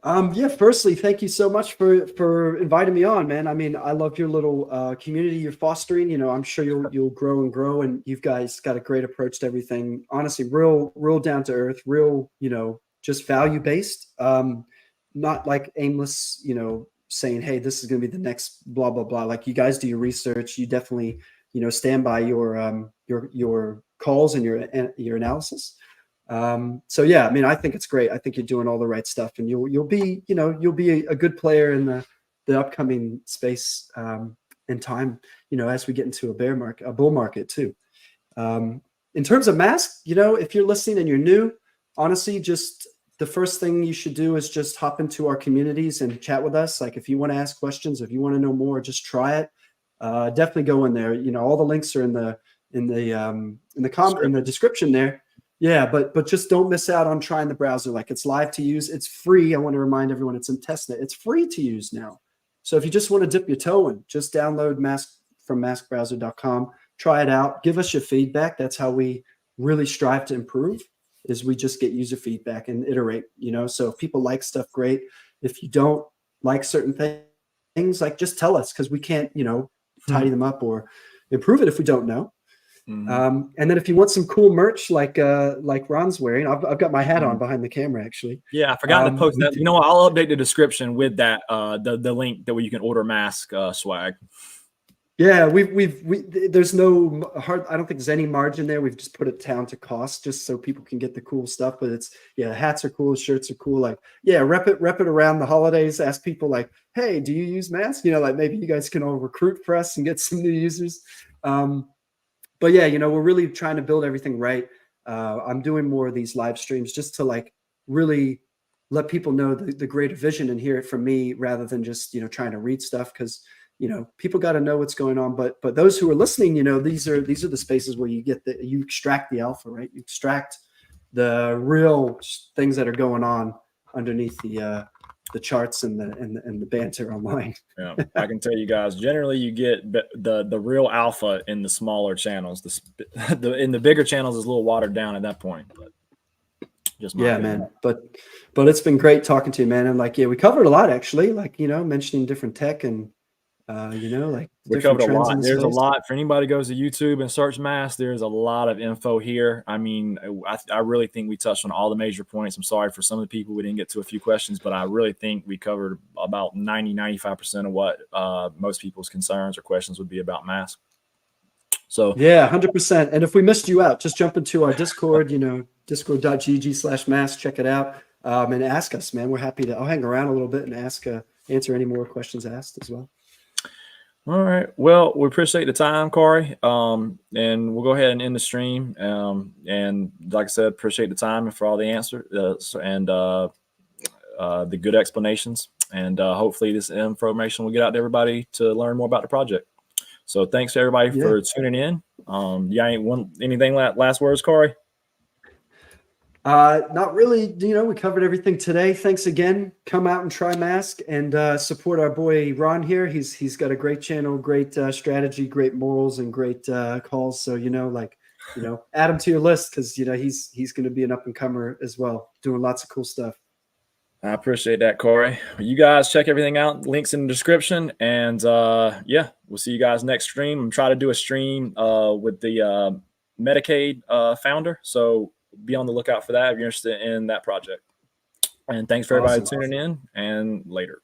Firstly, thank you so much for inviting me on, man. I mean, I love your little community you're fostering. I'm sure you'll grow and grow, and you guys got a great approach to everything. Honestly, real down to earth, real, just value based. Not like aimless, saying, hey, this is going to be the next blah blah blah. Like, you guys do your research. You definitely, stand by your calls and your analysis. So yeah, I mean, I think it's great. I think you're doing all the right stuff, and you'll be a good player in the upcoming space in time, as we get into a bull market too. In terms of MASQ, if you're listening and you're new, honestly, just the first thing you should do is just hop into our communities and chat with us. Like, if you want to ask questions, if you want to know more, just try it. Definitely go in there. All the links are in the description there. Yeah, but just don't miss out on trying the browser. Like, it's live to use. It's free. I want to remind everyone it's in testnet. It's free to use now. So if you just want to dip your toe in, just download MASQ from maskbrowser.com. Try it out. Give us your feedback. That's how we really strive to improve, is we just get user feedback and iterate, So if people like stuff, great. If you don't like certain things, like, just tell us, because we can't, tidy them up or improve it if we don't know. And then if you want some cool merch like Ron's wearing, I've got my hat on behind the camera, actually. Yeah, I forgot to post that. I'll update the description with that the link that where you can order MASQ swag. Yeah, there's no hard. I don't think there's any margin there. We've just put it down to cost, just so people can get the cool stuff. But hats are cool, shirts are cool. Like, rep it around the holidays. Ask people like, hey, do you use MASQ? Like, maybe you guys can all recruit for us and get some new users. But yeah, we're really trying to build everything right. I'm doing more of these live streams just to like really let people know the greater vision and hear it from me, rather than just, trying to read stuff, because, people got to know what's going on. But those who are listening, these are the spaces where you extract the alpha, right? You extract the real things that are going on underneath the charts and the banter online. Yeah, I can tell you guys, generally you get the real alpha in the smaller channels. In the bigger channels is a little watered down at that point. But just man. But it's been great talking to you, man. And we covered a lot, actually. Like, mentioning different tech and like we covered a lot. There's a lot for anybody who goes to YouTube and search MASQ. There's a lot of info here. I mean, I really think we touched on all the major points. I'm sorry for some of the people we didn't get to a few questions, but I really think we covered about 90-95% of what most people's concerns or questions would be about MASQ. So yeah, 100%. And if we missed you out, just jump into our Discord, discord.gg/MASQ. Check it out. and ask us, man. We're happy to. I'll hang around a little bit and answer any more questions asked as well. All right. Well, we appreciate the time, Kauri. And we'll go ahead and end the stream. And like I said, appreciate the time and for all the answers and the good explanations. And hopefully this information will get out to everybody to learn more about the project. So thanks to everybody for tuning in. Anything last words, Kauri? Not really. We covered everything today. Thanks again. Come out and try MASQ and support our boy Ron here. He's got a great channel, great strategy, great morals, and great calls. So add him to your list because he's going to be an up and comer as well, doing lots of cool stuff. I appreciate that, Kauri. You guys check everything out. Links in the description. And yeah, we'll see you guys next stream. I'm trying to do a stream with the Medicaid founder. So be on the lookout for that if you're interested in that project. And thanks for everybody tuning in, and later.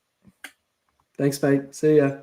Thanks, mate. See ya.